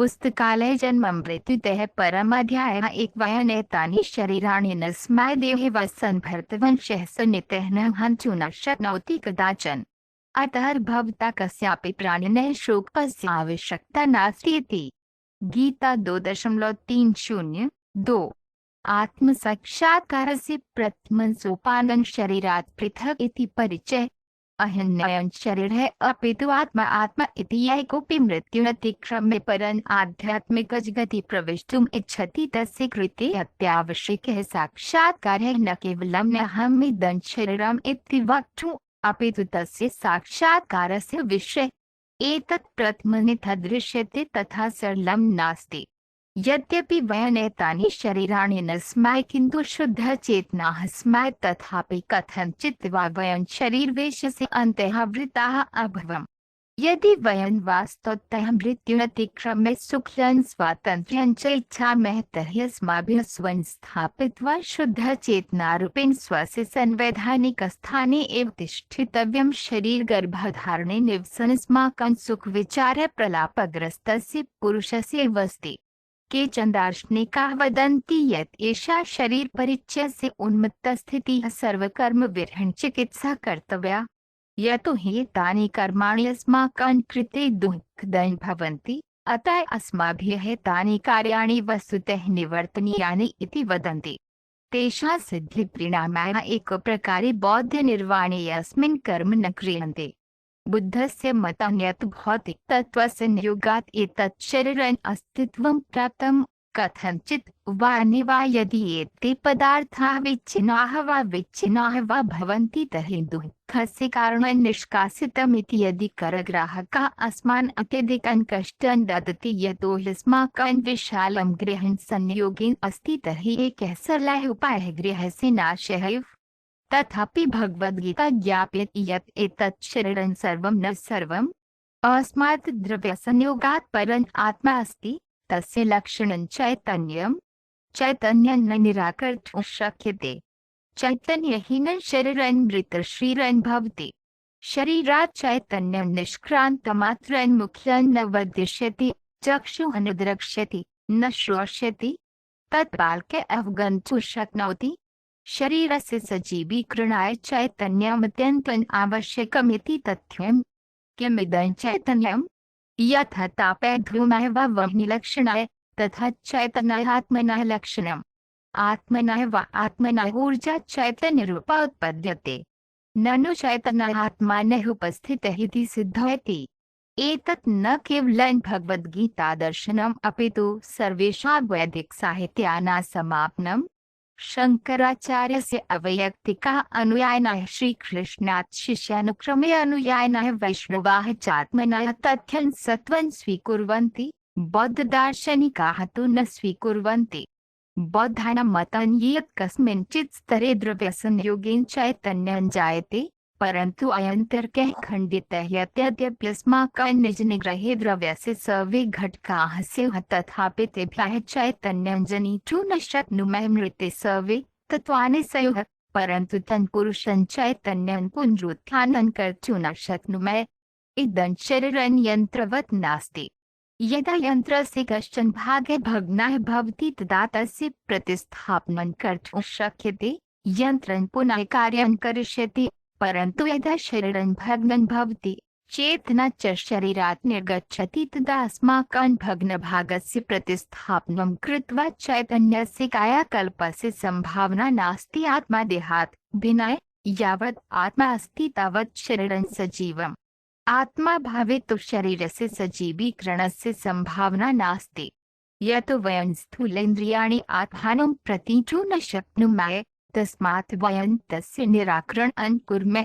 पुस्तकालय जन्म मृत्युतः परमाध्याय एक वयनेतानि शरीराणि न स्मैदेहे वसन्भर्तवंशः सुनितः न हन्तु न शक्नोति कदाचन। अतः भवता कस्यापि प्राणिनः शोकस्य आवश्यकता नास्ति इति। गीता 2.30-2। आत्मसाक्षात्कारस्य प्रथमं सोपानं शरीरात् पृथक् इति परिचय। अहन्यं शरीरः अपितु आत्मा आत्मा इति यः कोऽपि मृत्युनतिक्रम्य परन् आध्यात्मिकजगति प्रवेष्टुम् इच्छति तस्य कृते अत्यावश्यकः साक्षात्कारः न केवलं अहमिदं शरीरम् इति वक्तुम् अपितु तस्य साक्षात्कारस्य विषये। एतत् प्रथमं यथा दृश्यते तथा सरलं नास्ति। यद्यपि वयनेतानि शरीराणि न स्मः किन्तु शुद्धचेतनाः स्मः तथापि कथञ्चित् वा वयं शरीरवेशस्य अन्तःवृत्ताः अभवम्। यदि वयं वास्तवतः मृत्युनतिक्रम्य सुखं स्वातन्त्र्यं च इच्छामः तर्हि अस्माभिः स्वं स्थापित्वा शुद्धचेतनारूपेण स्वस्य संवैधानिकस्थाने एव तिष्ठितव्यं। शरीरगर्भधारणे निवसन्नस्माकं सुखविचारः प्रलापग्रस्तस्य पुरुषस्य एव अस्ति। केचन दार्शनिकाः वदन्ति यत् एषा शरीरपरिच्छेदस्य उन्मत्तस्थितिः सर्वकर्मविरहिणी चिकित्सा कर्तव्या। यतो हि तानि कर्माणि अस्माकं कृते दुःखदायिनी भवन्ति, अतः अस्माभिः तानि कार्याणि वस्तुतः निवर्तनीयानि इति वदन्ति। तेषां सिद्धिपरिणामाय एकप्रकारे बौद्धनिर्वाणे यस्मिन् कर्म न क्रियन्ते। बुद्धस्य मतं यत् भौतिकतत्त्वस्य नियोगात् एतत् शरीरम् अस्तित्वं प्राप्तं। कथञ्चित् वा निवा यदि एते पदार्थाः विच्छिन्नाः वा भवन्ति तर्हि दुःखस्य कारणं निष्कासितमिति। यदि करग्राहकः अस्मान् अत्यधिकं कष्टं ददति यतो हि अस्माकं विशालं गृहं संयोगेन अस्ति तर्हि एकः सरलः उपायः गृहस्य नाशः एव। तथापि भगवद्गीता ज्ञापयति यत् एतत् शरीरं सर्वं न सर्वम् अस्मात् द्रव्यसंयोगात् परम् आत्मा अस्ति। तस्य लक्षणं चैतन्यं। चैतन्यं न निराकर्तुं शक्यते। चैतन्यहीनं शरीरं मृतशरीरं भवति। शरीरात् चैतन्यं निष्क्रान्तमात्रं मुख्यं न वदिष्यति, चक्षुः न द्रक्ष्यति, न श्रोष्यति, तत्बालके अवगन्तुं शक्नोति। शरीरस्य सजीवीकरणाय चैतन्यम् अत्यन्तम् आवश्यकमिति तथ्यम्। किमिदं चैतन्यम्? यथा तापः धूमः वा वह्निलक्षणः तथा चैतन्यः आत्मनः लक्षणम्। आत्मनः वा आत्मनः ऊर्जा चैतन्यरूपा उत्पद्यते। ननु चैतन्यः आत्मनः उपस्थितः इति सिद्धयति। एतत् न केवलं भगवद्गीतादर्शनम् अपितु सर्वेषां वैदिकसाहित्यानां समापनम्। शंकराचार्यस्य अवैयक्तिकः अनुयायिनः श्रीकृष्णात् शिष्यानुक्रमे अनुयायिनः वैष्णवाः चात्मनः तथ्यं सत्त्वं स्वीकुर्वन्ति। बौद्धदार्शनिकाः तु न स्वीकुर्वन्ति। बौद्धानां मतं यत् कस्मिंश्चित् स्तरे द्रव्यसंयोगेन चैतन्यं जायते, परन्तु अयं तर्कः खण्डितः यत् यद्यप्यस्माकं निजनिग्रहे द्रव्यस्य सर्वे घटकाः स्युः तथापि तेभ्यः चैतन्यं जनितुं न शक्नुमः। मृते सर्वे तत्त्वानि स्युः परन्तु तत्पुरुषं चैतन्यं पुनरुत्थानं कर्तुं न शक्नुमः। इदं शरीरं यन्त्रवत् नास्ति। यदा यन्त्रस्य कश्चन भागः भग्नः भवति तदा तस्य प्रतिस्थापनं कर्तुं शक्यते। यन्त्रं पुनः कार्यं करिष्यति, परन्तु यदा शरीरं भग्नं भवति चेतना च शरीरात् निर्गच्छति तदा अस्माकं भग्नभागस्य प्रतिस्थापनं कृत्वा चैतन्यस्य कायाकल्पस्य सम्भावना नास्ति। आत्मा देहात् भिन्नः। यावत् आत्मा अस्ति तावत् शरीरं सजीवम्। आत्मा भावे तु शरीरस्य सजीवीकरणस्य सम्भावना नास्ति। यतो वयं स्थूलेन्द्रियाणि आत्मानं प्रतीतुं न शक्नुमः, तस्मात् वयं तस्य निराकरणं कुर्मः।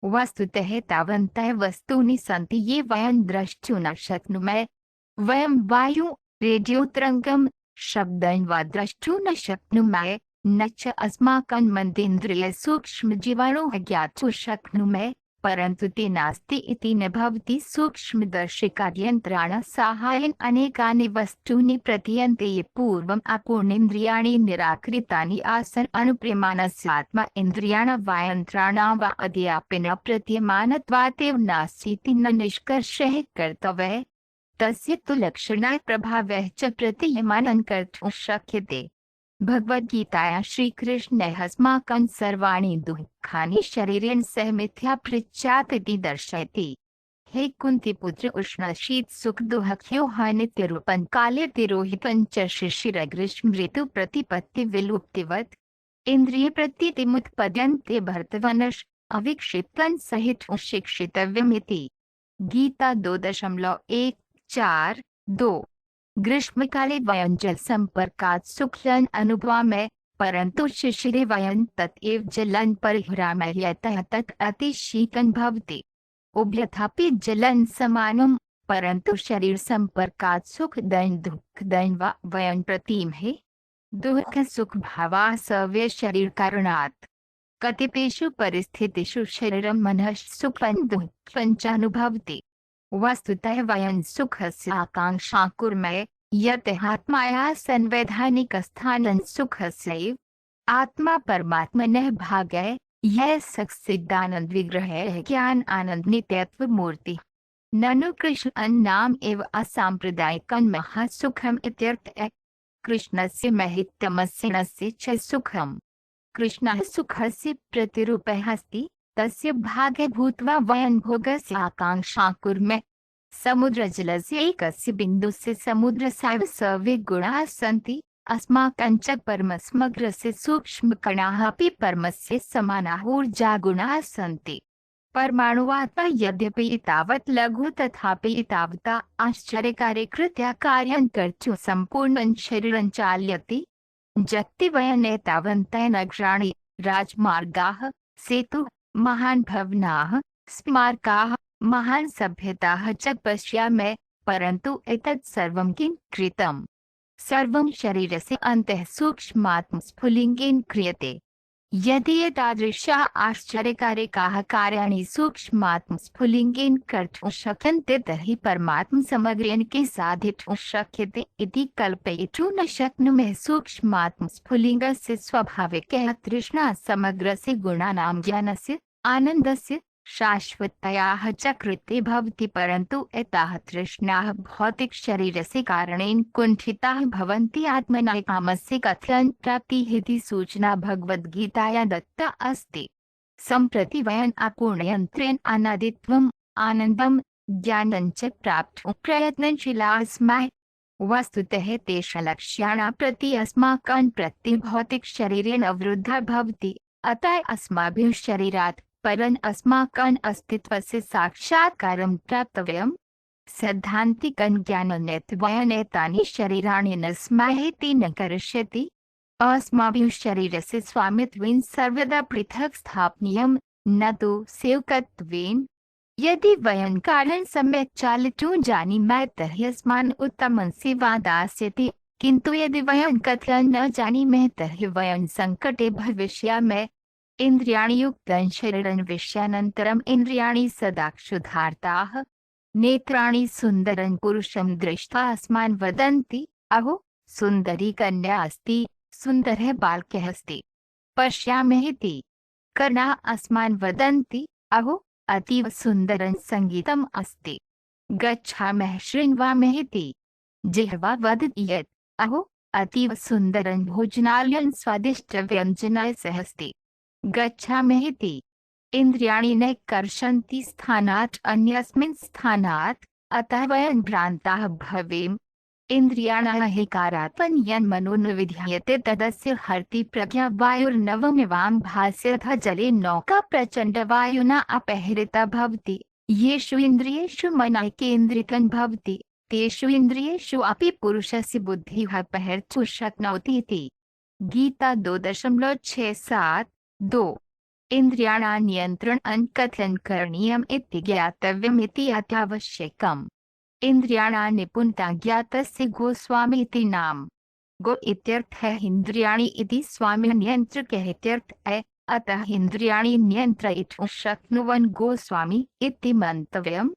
वस्तुतः तावन्तः वस्तूनि सन्ति ये वयं द्रष्टुं न शक्नुमः। वयं वायुं, रेडियोतरङ्गं, शब्दं वा द्रष्टुं न शक्नुमः, न च अस्माकं मनसेन्द्रियसूक्ष्मजीवाणुः ज्ञातुं शक्नुमः, परन्तु ते नास्ति इति न भवति। सूक्ष्मदर्शिकार्यन्त्राणां साहाय्येन अनेकानि वस्तूनि प्रतीयन्ते ये पूर्वम् अपूर्णेन्द्रियाणि निराकृतानि आसन्। अनुप्रियमाणस्य आत्मा इन्द्रियाणां वा यन्त्राणां वा अद्यापि न प्रतीयमानत्वात् एव नास्तीति न निष्कर्षः कर्तव्यः। तस्य तु लक्षणात् प्रभावः च प्रतीयमानं कर्तुं शक्यते। भगवद्गीतायां श्रीकृष्णः अस्माकं सर्वाणि दुःखानि शरीरेण सह मिथ्या पृच्छात् इति दर्शयति। हे कुन्तीपुत्र, उष्णशीत सुख दुःखयोः नित्यरूपं काले तिरोहितं च शिशिरग्रीष्म ऋतु प्रतिपत्ति विलुप्तिवत् इंद्रिय प्रतीतिमुत्पद्यन्ते भर्तवनश अविक्षिप्तं सहितं शिक्षितव्यमिति। गीता 2.1.4.2। ग्रीष्मकाले वयं जल संपर्कात् सुखं अनुभवामः, परन्तु शिशिरे वयं तत् जलं परिहरामः यतः तत् अतिशीतं भवति। उभयथापि जलं समानं, परन्तु शरीर संपर्कात् सुखदं दुःखदं वा वयं प्रतीमहे। दुःख सुख भावाः सव्य शरीर कारणात् कतिपयेषु परिस्थितिषु शरीरं मनः सुखं दुःखं च अनुभवति। वस्तुतः वयं सुखस्य आकाङ्क्षां कुर्मः, यतः आत्मायाः संवैधानिकस्थानं सुखस्यैव। आत्मा परमात्मनः भागः, यह सच्चिदानंद विग्रह है, ज्ञान आनंद नित्यत्व मूर्ति। ननु कृष्ण नाम एव असाम्प्रदायिकं महासुखम् इत्यर्थः। कृष्णस्य महितमस्य च सुखम्। कृष्णः सुखस्य प्रतिरूपः अस्ति, तस्य भागे भूत्वा वयं भोगस्य आकाङ्क्षां कुर्मः। समुद्रजलस्य एकस्य बिन्दुस्य समुद्रस्यैव सर्वे गुणाः सन्ति। अस्माकं च परमसमग्रस्य सूक्ष्मकणाः अपि परमस्य समानाः ऊर्जागुणाः सन्ति। परमाणुवात्मा यद्यपि तावत् लघु तथापि तावता आश्चर्यकार्यकृत्या कार्यं कर्तुं सम्पूर्णं शरीरं चालयति। जगति वयं एतावन्तः नगराणि, राजमार्गाः, सेतुः, महान् भवनाः, स्मारकाः, महान् सभ्यताः च पश्यामः, परन्तु एतत् सर्वं किं कृतम्? सर्वं शरीरस्य अन्तः सूक्ष्मात्म स्फुलिङ्गेन क्रियते। यदि एतादृशाः आश्चर्यकारकाः कार्याणि सूक्ष्मात्म स्फुलिङ्गेन कर्तुं शक्यन्ते तर्हि परमात्म समग्रेण के साधितुं शक्यते इति कल्पयितुं न शक्नुमः। सूक्ष्मात्म स्फुलिङ्गस्य स्वाभाविकः तृष्णा समग्रस्य गुणानां ज्ञानस्य, आनन्दस्य, शाश्वततायाः च कृते भवति, परन्तु एताः तृष्णाः भौतिकशरीरस्य कारणेन कुण्ठिताः भवन्ति। आत्मना कामस्य कथं प्राप्तिः इति सूचना भगवद्गीतायां दत्ता अस्ति। सम्प्रति वयम् अपूर्णयन्त्रेण अनादित्वम्, आनन्दं, ज्ञानं च प्राप्तुं प्रयत्नशीलाः स्मः। वस्तुतः तेषां लक्ष्याणां प्रति अस्माकं प्रति भौतिकशरीरेण अवरुद्धः भवति। अतः अस्माभिः शरीरात् परं अस्माकं अस्तित्वस्य साक्षात्कारं प्राप्तव्यम्। सैद्धान्तिकं ज्ञानं यत् वयम् एतानि शरीराणि न स्मः इति न करिष्यति। अस्माभिः शरीरस्य स्वामित्वेन सर्वदा पृथक् स्थापनीयं, न तु सेवकत्वेन। यदि वयं कार्यं सम्यक् चालितुं जानीमः तर्हि अस्मान् उत्तमं सेवा दास्यति, किन्तु यदि वयं कथं न जानीमः तर्हि वयं सङ्कटे भविष्यामः। इन्द्रियाणि युक्तं शरीरं विषयानन्तरम् इन्द्रियाणि सदा क्षुधार्ताः। नेत्राणि सुन्दरं पुरुषं दृष्ट्वा अस्मान् वदन्ति, अहो सुन्दरी कन्या अस्ति, सुन्दरः बालकः अस्ति, पश्यामः इति। कर्णाः अस्मान् वदन्ति, अहो अतीव सुन्दरं सङ्गीतम् अस्ति, गच्छामः शृण्वामः इति। जिह्वा वदति यत्, अहो अतीव सुन्दरं भोजनालयं स्वादिष्टव्यञ्जनैः सह अस्ति, गच्छामः इति। इन्द्रियाणि न कर्षन्ति स्थानात् अन्यस्मिन् स्थानात्, अतः वयं भ्रान्ताः भवेम। इन्द्रियाणां अहङ्कारात् यन्मनो न विधीयते तदस्य हरति प्रज्ञा वायुर्नवमिवां भास्यथ जले नौका प्रचण्डवायुना अपहृता भवति। येषु इन्द्रियेषु मनः केन्द्रितं भवति, तेषु इन्द्रियेषु अपि पुरुषस्य बुद्धिः अपहर्तुं शक्नोति इति। गीता 2.6.7.2। इन्द्रियाणां नियन्त्रणं कथं करणीयम् इति ज्ञातव्यमिति अत्यावश्यकम्। इन्द्रियाणां निपुणता ज्ञातस्य गोस्वामी इति नाम। गो इत्यर्थः इन्द्रियाणि इति, स्वामी नियन्त्रकः इत्यर्थः, अतः इन्द्रियाणि नियन्त्रयितुं शक्नुवन् गोस्वामी इति मन्तव्यम्।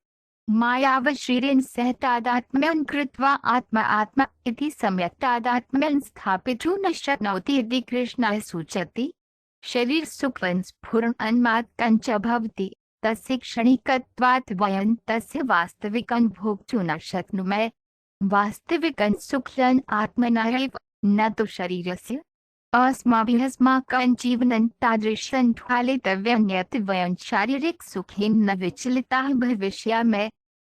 मायावशरीरेण सह तादात्म्यं कृत्वा आत्मा इति सम्यक् तादात्म्यं स्थापितुं न शक्नोति इति कृष्णः सूचयति। शरीर सुखं स्फुरन्मात्रं च भवति, तस्य क्षणिकत्वात् वयं तस्य वास्तविकं भोक्तुं न शक्नुमः। वास्तविकं सुखं आत्मना एव, न तु शरीरस्य। अस्माभिः अस्माकं जीवनं तादृशं ढालितव्यं यत् वयं शारीरिकसुखेन न विचलिताः भविष्यामः।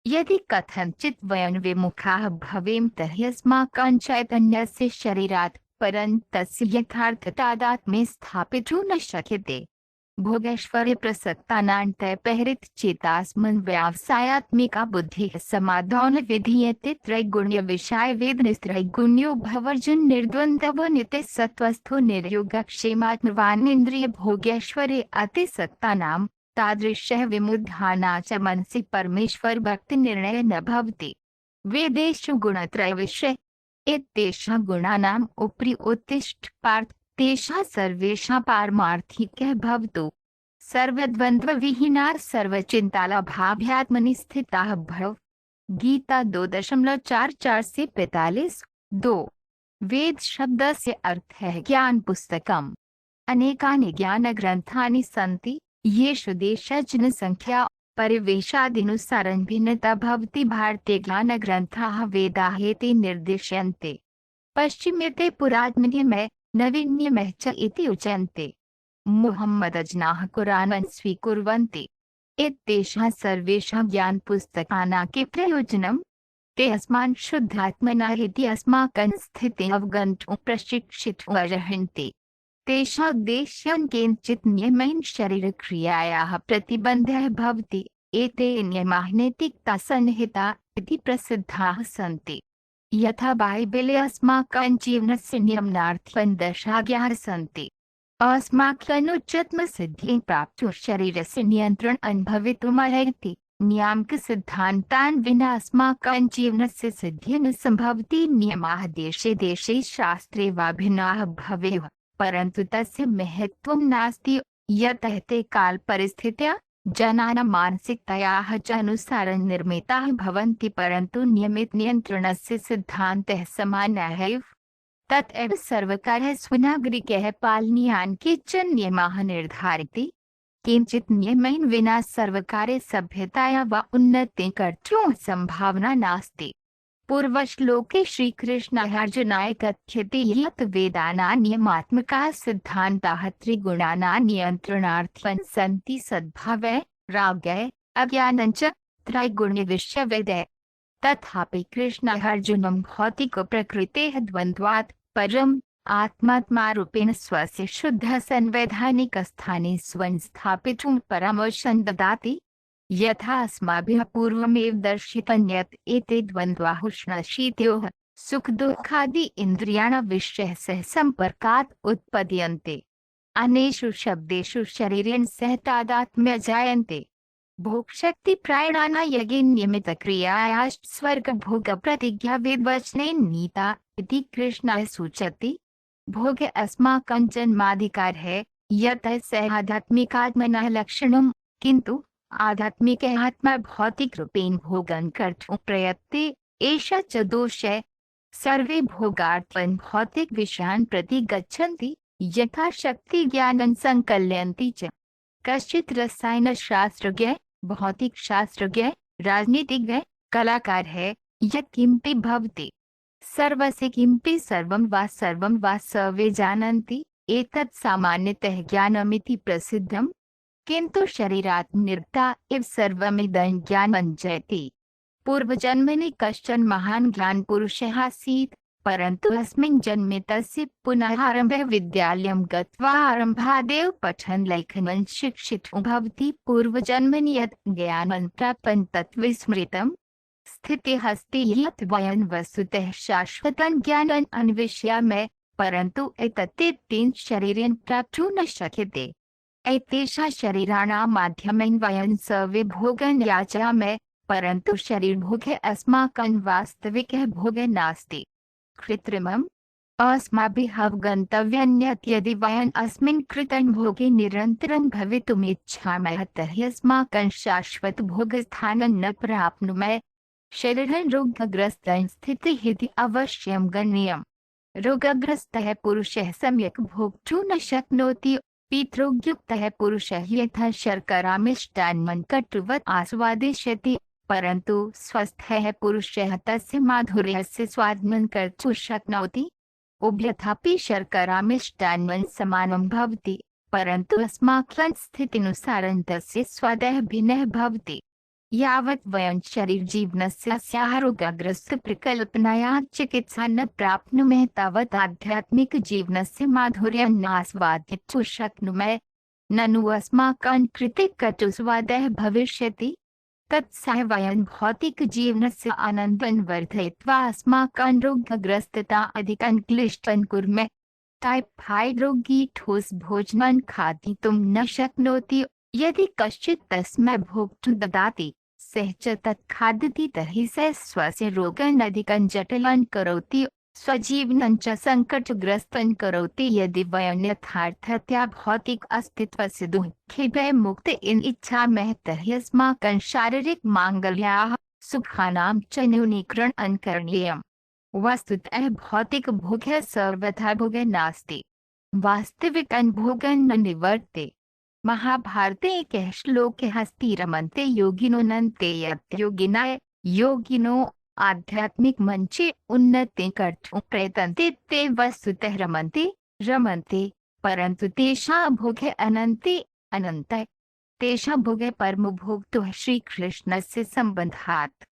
यदि कथञ्चित् वयं विमुखाः भवेम तर्हि अस्माकं चैतन्यस्य शरीरात् परं तस्य यथार्थतादात्म्ये स्थापितुं न शक्यते। भोगैश्वर्य प्रसक्तानां तैपहृतचेतास्मिन् व्यावसायात्मिका बुद्धिः समाधान विधीयते। त्रैगुण्य विषय वेदनिस्त्रैगुण्यो भवर्जुन निर्द्वन्द्वो नित्य सत्वस्थो निर्योगक्षेमात्मवान् इन्द्रिय भोगैश्वर्ये अतिसक्तानां तादृशः विमुद्धाना च मनसि परमेश्वर भक्ति निर्णय न भवति। वेदेषु गुणत्रयविषय इत्येषः गुणानाम् उपरि उत्तिष्ठ पार्थ, तेषां सर्वेषां पारमार्थिकः भवतु। सर्वद्वन्द्वविहीनाः सर्वचिन्तालभाभ्यात्मनि स्थिताः भव। गीता 2.44 से 45। 2। वेद शब्दस्य अर्थः ज्ञान पुस्तकम्। अनेकानि ज्ञानग्रन्थानि सन्ति, येषु देशजनसङ्ख्या परिवेशादनुसारं भिन्नता भवति। भारतीय ज्ञानग्रन्थाः वेदाः इति निर्दिश्यन्ते। पश्चिमेते पुरातनमः नवीनमः च इति उच्यन्ते। मुहम्मदजनाः कुरानं स्वीकुर्वन्ति। एतेषां सर्वेषां ज्ञानपुस्तकानां के प्रयोजनं? ते अस्मान् शुद्धात्मना इति अस्माकं स्थितिम् अवगन्तुं प्रशिक्षितुम् अर्हन्ति। तेषामुद्देश्यं केनचित् नियमेन शरीरक्रियायाः प्रतिबन्धः भवति। एते नियमाः नैतिकतासंहिता इति प्रसिद्धाः सन्ति। यथा बाइबले अस्माकं जीवनस्य नियमनार्थं दशाज्ञाः सन्ति। अस्माकनुच्चत्मसिद्धिं प्राप्तुं शरीरस्य नियन्त्रणं भवितुमर्हति। नियामकसिद्धान्तान् विना अस्माकं जीवनस्य सिद्धिः न सम्भवति। नियमाः देशे देशे शास्त्रे वा भिन्नाः भवेयुः, परन्तु तस्य महत्त्वं नास्ति, यतः ते कालपरिस्थित्या जनानां मानसिकतायाः च अनुसारं निर्मिताः भवन्ति, परन्तु नियमितनियन्त्रणस्य सिद्धान्तः समानः एव। तत् सर्वकारः स्वनागरिकैः पालनीयान् केचन नियमाः निर्धारयति। किञ्चित् नियमेन विना सर्वकारे सभ्यताया वा उन्नतिं कर्तुं सम्भावना नास्ति। पूर्वश्लोके श्रीकृष्णः अर्जुनाय कथयति यत् वेदानां नियमात्मकाः सिद्धान्ताः त्रिगुणानां नियन्त्रणार्थं सन्ति। सद्भावः, रागः, अज्ञानञ्च त्रैगुण्यविषयवेदः। तथापि कृष्णः अर्जुनं भौतिकप्रकृतेः द्वन्द्वात् परम् आत्मात्मारूपेण स्वस्य शुद्धसंवैधानिकस्थाने स्वं स्थापितुं परामर्शं ददाति। यथा अस्माभिः पूर्वमेव दर्शितं यत् एते द्वन्द्वाः उष्णशीतयोः सुखदुःखादि इन्द्रियाणां विषयसः सम्पर्कात् उत्पद्यन्ते। अनेषु शब्देषु शरीरेण सह तादात्म्य जायन्ते। भोगशक्तिप्रायणानां यज्ञे नियमितक्रियायाश्च स्वर्गभोगप्रतिज्ञा वेदवचनेन नीता इति कृष्णः सूचयति। भोगे अस्माकं जन्माधिकारः, यतः स आध्यात्मिकात्मनः लक्षणं, किन्तु आध्यात्मिकः आत्मा भौतिकरूपेण भोगं कर्तुं प्रयते, एषः च दोषः। सर्वे भोगार्थं भौतिकविषयान् प्रति गच्छन्ति, यथाशक्ति ज्ञानं सङ्कलयन्ति च। कश्चित् रसायनशास्त्रज्ञः, भौतिकशास्त्रज्ञः, राजनीतिज्ञः, कलाकारः यत्किमपि भवति, सर्वस्य किमपि सर्वं वा सर्वे जानन्ति। एतत् सामान्यतः ज्ञानमिति प्रसिद्धम्, किन्तु शरीरात् निर्गता इव सर्वमिदं ज्ञानं जयति। पूर्वजन्मनि कश्चन महान् ज्ञानपुरुषः आसीत्, परन्तु अस्मिन् जन्मे तस्य पुनः आरम्भः विद्यालयं गत्वा आरम्भादेव पठन् लेखनं शिक्षितुं भवति। पूर्वजन्मनि यत् ज्ञानं प्राप्तं तत् विस्मृतं। स्थितिः अस्ति यत् वयं वस्तुतः शाश्वतं ज्ञानं अन्विष्यामः, परन्तु एतत्तेन शरीरेण प्राप्तुं न शक्यते। एतेषां शरीराणां माध्यमेन वयं सर्वे भोगं याचामः, परन्तु शरीरभोगः अस्माकं वास्तविकः भोगः नास्ति, कृत्रिमम्। अस्माभिः अवगन्तव्यं यत् यदि वयम् अस्मिन् कृतं भोगे निरन्तरं भवितुम् इच्छामः तर्हि अस्माकं शाश्वतभोगस्थानं न प्राप्नुमः। शरीरं रोगग्रस्तं स्थितिः इति अवश्यं गण्यम्। रोगग्रस्तः पुरुषः सम्यक् भोक्तुं न शक्नोति, पितृयुक्तः पुरुषः यथा शर्करामिष्टान्नं कटुवत् आस्वादिष्यति, परन्तु स्वस्थः पुरुषः तस्य माधुर्यस्य स्वादनं कर्तुं शक्नोति। उभयथापि शर्करामिष्टान्नं समानं भवति, परन्तु अस्माकं स्थितिनुसारं तस्य स्वादः भिन्नः भवति। यावत् वयं शरीरजीवनस्य आरोग्यग्रस्तप्रकल्पनायाः चिकित्सा न प्राप्नुमः तावत् आध्यात्मिकजीवनस्य माधुर्यं नास्वादितुं शक्नुमः। ननु अस्माकं कृते कटुस्वादः भविष्यति। तत्सह वयं भौतिकजीवनस्य आनन्दं वर्धयित्वा अस्माकं रोगग्रस्तता अधिकं क्लिष्टं कुर्मः। टाइफाइड रोगी ठोस भोजनं खादितुं न शक्नोति। यदि कश्चित् तस्मै भोक्तुं ददाति, सः च तत् खादति तर्हि सः स्वस्य रोगं अधिकं जटिलं करोति, स्वजीवनं च सङ्कटग्रस्तं करोति। यदि वयं यथार्थतया भौतिक अस्तित्वस्य दुःखेभ्यः मुक्तिं इच्छामः तर्हि अस्माकं शारीरिकमाङ्गल्याः सुखानां च न्यूनीकरणं करणीयम्। वस्तुतः भौतिकभोगः सर्वथा भोगः नास्ति, वास्तविकं भोगं न निवर्ते। महाभारते एकः श्लोकः अस्ति, रमन्ते योगिनो नन्ते यत् योगिनो आध्यात्मिकमञ्चे उन्नतिं कर्तुं प्रयतन्ते ते वस्तुतः रमन्ते, परन्तु तेषां भोगः अनन्तः। तेषां भोगः परमभोक्तुः श्रीकृष्णस्य सम्बन्धात्।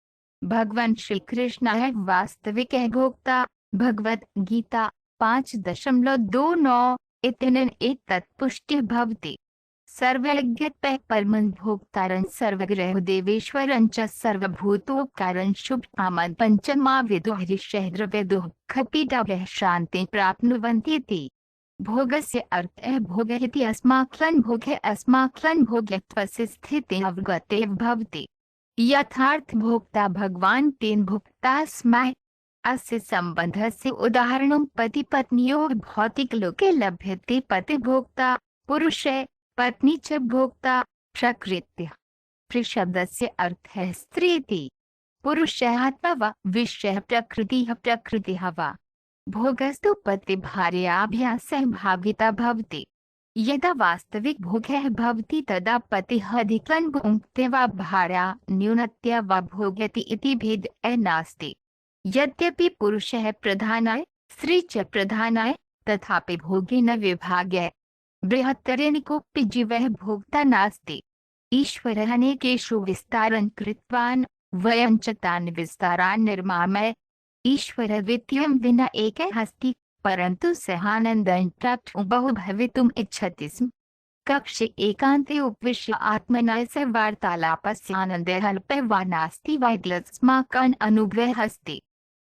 भगवान् श्रीकृष्णः वास्तविकः भोक्ता। भगवद्गीता 5.29 इत्यनेन एतत् पुष्टिः भवति। सर्वज्ञत्वः परमं भोक्तारं सर्वग्रह देवेश्वरं च सर्वभूतोपकारं शुभकामं पञ्चमा विदुः ऋषयः द्रव्यदुःखपीडाभ्यः शान्तिं प्राप्नुवन्तीति। भोगस्य अर्थः भोगः इति। अस्माकं भोगत्वस्य स्थितिः अवगतेव भवति। यथार्थ भोक्ता भगवान् तेन भुक्ता स्मः। अस्य सम्बन्धस्य उदाहरणं पतिपत्न्योः भौतिकलोके लभ्यते। पतिभोक्ता पुरुषः, पत्नी च भोक्ता प्रकृत्यः। प्रशब्दस्य अर्थः स्त्री इति। पुरुषः अथवा विषयः प्रकृतिः वा। भोगस्तु पतिभार्याभ्यां सहभागिता भवति। यदा वास्तविक भोगः भवति तदा पतिः अधिकं भुङ्क्ते वा भार्या न्यूनतया वा भोगति इति भेदः नास्ति। यद्यपि पुरुषः प्रधानः स्त्री च प्रधानः, तथापि भोगे न विभागः। बृहत्तरेण कोऽपि जीवः भोक्ता नास्ति। ईश्वरः अनेकेषु विस्तारं कृतवान्, वयं च तान् विस्तारान् निर्मामः। ईश्वरद्वितीयं विना एकः अस्ति, परन्तु सः आनन्दं प्राप्तुं बहु भवितुम् इच्छति स्म। कक्षे एकान्ते उपविश्य आत्मना सह वार्तालापस्य आनन्दः अल्पः वा नास्ति वा इति अस्माकम् अनुभवः अस्ति।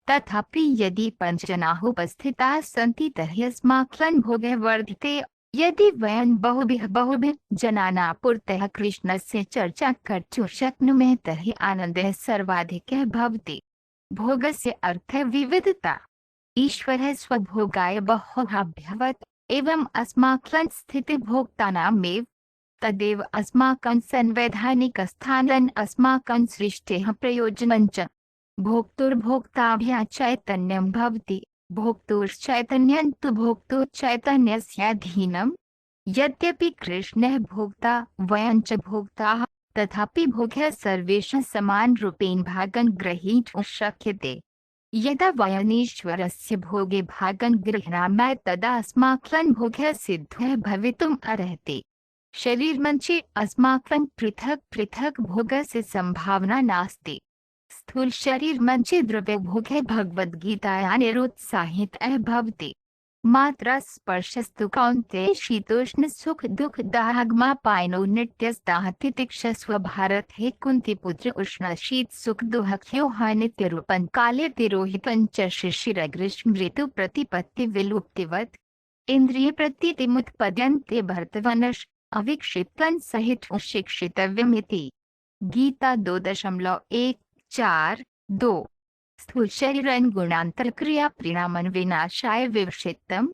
तथापि यदि 5 जनाः उपस्थिताः सन्ति तर्हि अस्माकं भोगः वर्धते। यदि वयं बहुभिः जनानां पुरतः कृष्णस्य चर्चा कर्तुं शक्नुमः तर्हि आनन्दः सर्वाधिकः भवति। भोगस्य अर्थः विविधता। ईश्वरः स्वभोगाय बह्वोऽभ्यवत्, एवं अस्माकं स्थितिः भोक्तानामेव। तदेव अस्माकं संवैधानिकस्थानम्, अस्माकं सृष्टेः प्रयोजनं च। भोक्तुर्भोक्ताभ्यां चैतन्यं भवति, भोक्तुश्चैतन्यं तु भोक्तुश्चैतन्यस्याधीनम्। यद्यपि कृष्णः भोक्ता वयं च भोक्ताः, तथापि भोगः सर्वेषां समानरूपेण भागं ग्रहीतुं शक्यते। यदा वयम् ईश्वरस्य भोगे भागं गृह्णामः तदा अस्माकं भोगः सिद्धः भवितुम् अर्हति। शरीरमञ्चे अस्माकं पृथक् भोगस्य सम्भावना नास्ति। स्थूल शरीरमञ्चे द्रव्यभोगः भगवद्गीतायां निरुत्साहितः भवति। मात्रा स्पर्शस्तु कौन्तेय शीतोष्ण सुख दुःखदाहगमापायनो नित्यस्ताः तितिक्षस्व भारत। हे कुन्तीपुत्र उष्ण शीत सुख दुःख्योः नित्यरूपं काले तिरोहितं च शिशिरग्रीष्म ऋतु प्रतिपत्ति विलुप्तिवत्। इंद्रिय प्रतीतिमुत्पद्यन्ते भर्तवनश् अविक्षिप्तं सहितं शिक्षितव्यमिति। गीता 2.1.4.2। स्थूल शरीरं गुणान्तरक्रिया परिणामन विनाशाय विवक्षितम्।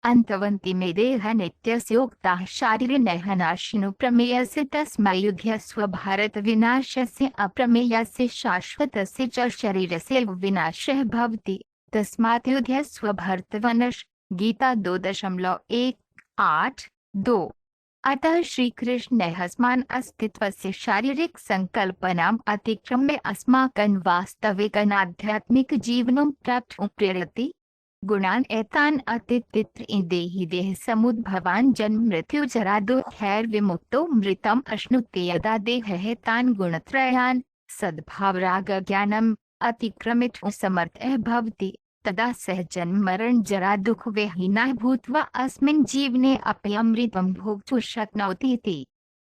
अन्तवन्ति मे देह नित्यस्योक्ताः शारीरिणः नाशिनो प्रमेयस्य तस्मै युध्यस्व भारत। विनाशस्य अप्रमेयस्य शाश्वतस्य च शरीरस्य विनाशः भवति, तस्मात् युध्यस्व भर्तवनश्। गीता 2.1.8.2। अतः श्रीकृष्ण अस्मान् अस्तित्वस्य शारीरिक संकल्पनाम् अतिक्रम्य अस्माकं वास्तविकम् आध्यात्मिकजीवनं प्राप्तुं प्रेरयति। गुणान् एतान् अतीत्य देहि देहसमुद्भवान् जन्म मृत्यु जरा दुःखैर्विमुक्तो मृतम् अश्नुते यदा देहः तान् गुणत्रयान् सद्भावरागज्ञानम् अतिक्रमितुं समर्थः भवति तदा सः जन्म मरण जरा दुःख विहीनः भूत्वा अस्मिन् जीवने अपि अमृतं भोक्तुं शक्नोति इति।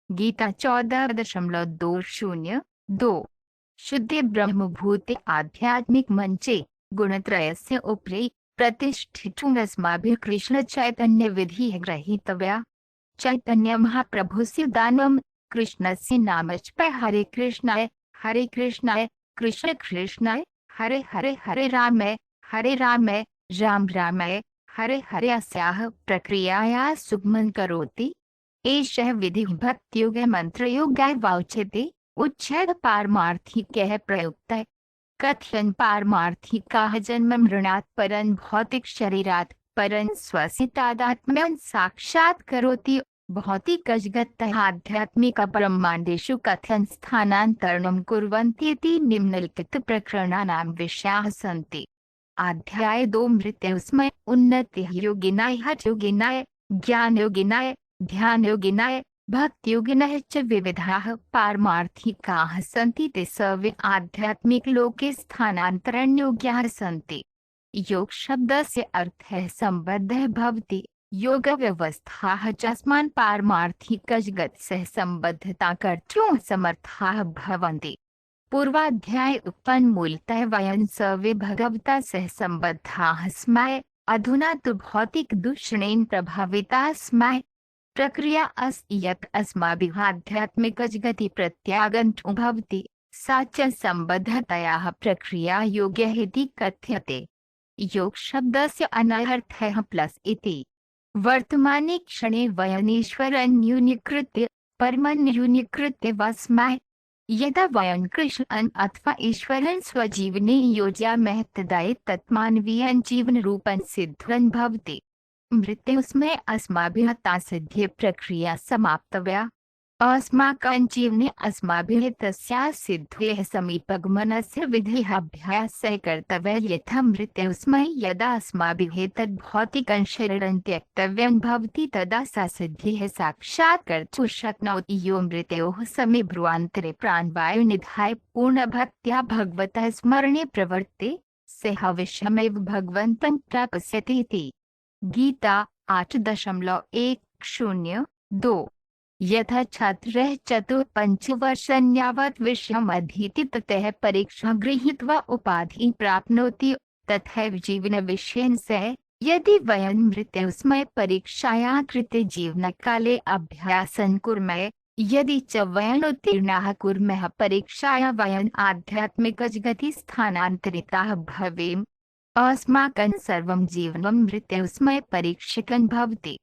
गीता 14.202 शुद्धे ब्रह्मभूते आध्यात्मिक मंचे गुणत्रयस्य उपरि प्रतिष्ठितुम् अस्माभिः कृष्ण चैतन्य विधिः ग्रहीतव्या। चैतन्य महाप्रभुस्य दानं कृष्णस्य नामजपः हरे कृष्णाय कृष्ण कृष्णाय हरे हरे हरे रामाय राम रामाय हरे हरे अस्याः प्रक्रियायाः सुगमं करोति। एषः विधिः भक्तियोगे मन्त्रयोगे वाच्यते। उच्छेद पारमार्थिकः प्रयुक्तः। कथयन् पारमार्थिकाः जन्म मृणात् परं भौतिक शरीरात् परं स्वस्य तादात्म्यं साक्षात्करोति। भौतिकजगतः आध्यात्मिक ब्रह्माण्डेषु कथं स्थानान्तरणं कुर्वन्ति इति निम्नलिखितप्रकरणानां विषयाः सन्ति। अध्याय 2 मृत्युस्मय उन्नतिः योगिनाय हठयोगिनाय ज्ञानयोगिनाय ध्यानयोगिनाय भक्तियोगिनः च विविधाः पारमार्थिकाः सन्ति। ते सर्वे आध्यात्मिकलोके स्थानान्तरणयोग्याः सन्ति। योग शब्दस्य अर्थः सम्बद्धः भवति। योगव्यवस्थाः च अस्मान् पारमार्थिकजगतः सम्बद्धता कर्तुं समर्थाः भवन्ति। पूर्वाध्याये उक्तं मूलतः वयं सर्वे भगवता सह सम्बद्धाः स्मः। अधुना तु भौतिक दूषणेन प्रभाविताः स्मः। प्रक्रिया अस्ति यत् अस्माभिः आध्यात्मिकजगति प्रत्यागन्तुं भवति। सा च सम्बद्धतायाः प्रक्रिया योगः इति कथ्यते। योग शब्दस्य अनर्थः प्लस् इति। वर्तमाने क्षणे वयम् ईश्वरं न्यूनीकृत्य परमं न्यूनीकृत्य वा स्मः। यदा वयं कृष्णं अथवा ईश्वरं स्वजीवने योजयामः तदा तत्मानवीयं जीवनरूपं सिद्धं भवति। मृत्युसमये अस्माभिः तासिद्ध्ये प्रक्रिया समाप्तव्या। अस्माकं जीवने अस्माभिः तस्याः सिद्धेः समीपगमनस्य विधिः अभ्यासः कर्तव्यः। यथा मृत्युसमये यदा अस्माभिः तद् भौतिकं शरीरं त्यक्तव्यं भवति तदा सा सिद्धिः साक्षात् कर्तुं शक्नोति। यो मृत्योः समये भ्रुवान्तरे प्राणवायुं निधाय पूर्णभक्त्या भगवतः स्मरणे प्रवर्ते सः अवश्यमेव भगवन्तं प्राप्स्यति इति। गीता 8.102 यथा छात्रः 4-5 वर्षं यावत् विषयम् अधीति ततः परीक्षा गृहीत्वा उपाधिं प्राप्नोति तथैव जीवनविषयेण सह यदि वयं मृत्युसमये परीक्षायाः कृते जीवनकाले अभ्यासं कुर्मः यदि च वयम् उत्तीर्णाः कुर्मः परीक्षायां वयम् आध्यात्मिकजगति स्थानान्तरिताः भवेम। अस्माकं सर्वं जीवनं मृत्युसमये परीक्षितं भवति।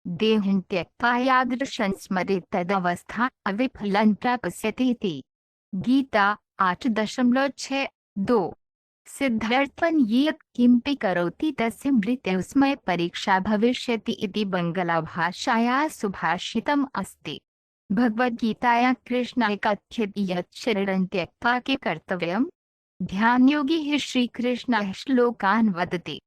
देहं त्यक्त्वा यादृशं स्मरेत् तदवस्था अविफलं प्राप्स्यति इति। गीता 8.6.2 सिद्धार्थं यः किमपि करोति तस्य मृत्युसमये परीक्षा भविष्यति इति बङ्गलाभाषायाः सुभाषितम् अस्ति। भगवद्गीतायां कृष्णः कथयति यत् शरीरं त्यक्त्वा किं कर्तव्यम्। ध्यानयोगी श्रीकृष्णः श्लोकान् वदति।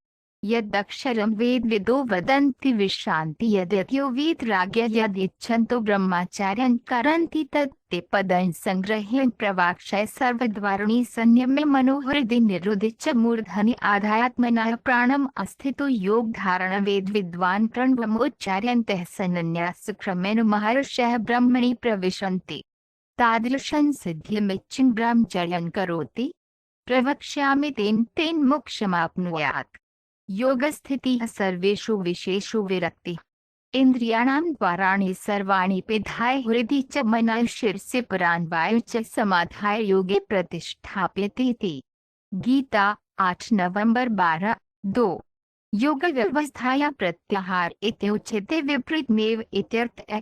यदक्षरं वेदविदो वदन्ति विश्रान्ति यद्यतो वीतराग्य यदिच्छन्तो ब्रह्मचार्यं करन्ति तत् ते पदं संगृह्य प्रवाक्ष्य सर्वद्वाराणि संयम्य मनोहृदि निरुध्य च मूर्धनि आधायात्मनः प्राणम् अस्थितो योगधारण वेद विद्वान् प्रणवमुच्चार्यन्तः सन्न्यासक्रमेण महर्षयः ब्रह्मणि प्रविशन्ति। तादृशं सिद्धिमिच्छन् ब्रह्मचर्यं करोति प्रवक्ष्यामि तेन मोक्षमाप्नुयात्। योगस्थितिः सर्वेषु विषयेषु विरक्तिः। इन्द्रियाणां द्वाराणि सर्वाणि पिधाय हृदि च मनः शिरसि प्राणवायुं च समाधाय योगे प्रतिष्ठाप्यते इति। गीता 8 नवंबर 12 योगव्यवस्थायां प्रत्याहार इत्युच्यते विपरीतमेव इत्यर्थः।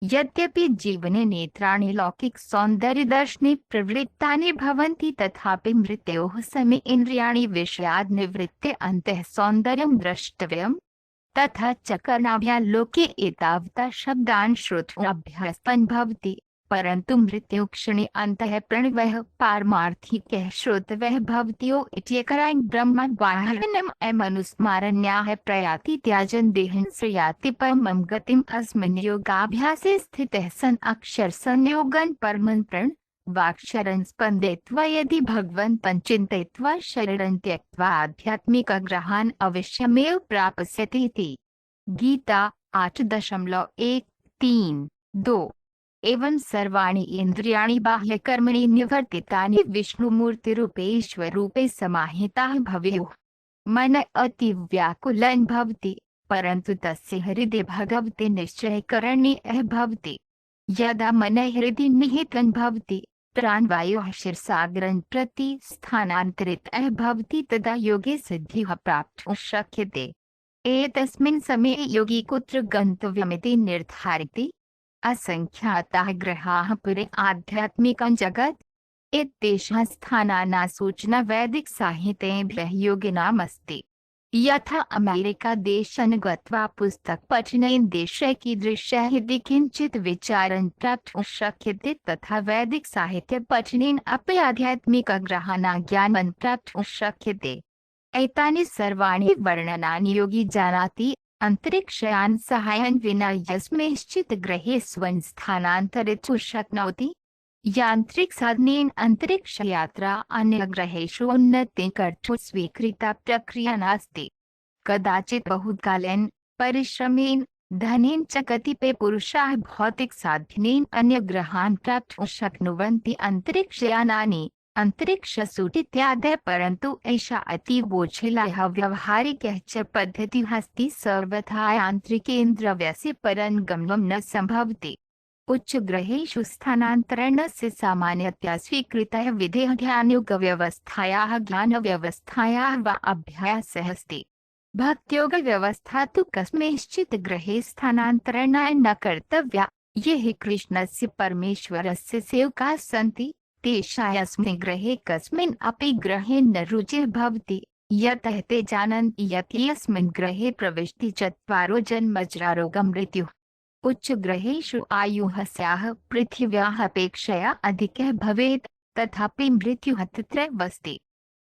यद्यपि जीवने नेत्राणि लौकिक सौन्दर्यदर्शने प्रवृत्तानि भवन्ति तथापि मृत्योः समये इन्द्रियाणि विषयाद् निवृत्य अन्तः सौन्दर्यं द्रष्टव्यम्। तथा च कर्णाभ्यालोके एतावता शब्दान् श्रोतोऽभ्यस्तन् भवति। परन्तु मृत्युक्षणे अन्तः प्रणवः पारमार्थिकः श्रोतवः भवत्यो इत्येकरान् ब्रह्मवाहनम् अमनुस्मारण्याः प्रयाति त्याजन् देहं श्रेयाति परमं गतिम् अस्मिन् योगाभ्यासे स्थितः सन् अक्षरसंयोगं परमं प्रण वाक्शरं स्पन्दयित्वा यदि भगवन्तं चिन्तयित्वा शरणं त्यक्त्वा आध्यात्मिकग्रहान् अवश्यमेव प्राप्स्यति इति। गीता 8.1-3-2 एवं सर्वाणि इन्द्रियाणि बाह्यकर्मणि निवर्तितानि विष्णुमूर्तिरूपे ईश्वररूपे समाहिताः भवेयुः। मन अतिव्याकुलं भवति, परन्तु तस्य हृदि भगवते निश्चयकरणीयः भवति। यदा मनः हृदि निहितं भवति, प्राणवायुः क्षीरसागरं प्रति स्थानान्तरितः भवति, तदा योगे सिद्धिः प्राप्तुं शक्यते। एतस्मिन् समये योगी कुत्र गन्तव्यमिति निर्धारयति। असंख्याताः ग्रहाः पुरे आध्यात्मिकं जगत् एतेषां स्थानानां सूचना वैदिकसाहित्येभ्यः योगिनामस्ति। यथा अमेरिकादेशं गत्वा पुस्तकपठनेन देशे कीदृशः इति किञ्चित् विचारं प्राप्तुं शक्यते, तथा वैदिकसाहित्यपठनेन अपि आध्यात्मिकग्रहाणां ज्ञानं प्राप्तुं शक्यते। एतानि सर्वाणि वर्णनानि योगी जानाति। अंतरिक्षयान सहायन विना यस्मिंश्चित् ग्रहे स्वं स्थानान्तरितुं शक्नोति। यांत्रिक साधनेन अंतरिक्षयात्रा अन्यग्रहेषु उन्नतिं कर्तुं स्वीकृता प्रक्रिया नास्ति। कदाचित् बहुकालेन परिश्रमेण धनेन च कतिपय पुरुषाः भौतिकसाधनेन अन्यग्रहान् प्राप्तुं शक्नुवन्ति अंतरिक्षयानानि अंतरिक्षसूट इत्यादयः, परन्तु एषा अतीवोच्छिलाः व्यावहारिकः च पद्धतिः अस्ति। सर्वथा यान्त्रिकेन्द्रव्यस्य परं गमनं न सम्भवति। उच्चग्रहेषु स्थानान्तरणस्य सामान्यतया स्वीकृतः विधिः ध्यानयोगव्यवस्थायाः ज्ञानव्यवस्थायाः वा अभ्यासः अस्ति। भक्तियोगव्यवस्था तु कस्मिंश्चित् ग्रहे स्थानान्तरणाय न कर्तव्या। ये हि कृष्णस्य परमेश्वरस्य सेवकाः सन्ति, तेषामस्मिन् ग्रहे कस्मिन् अपि ग्रहे न रुचिः भवति, यतः ते जानन्ति यत् यस्मिन् ग्रहे प्रविष्टि चत्वारो जन्मजरारोगः मृत्युः। उच्चग्रहेषु आयुः स्याः पृथिव्याः अपेक्षया अधिकः भवेत्, तथापि मृत्युः तत्रैव अस्ति।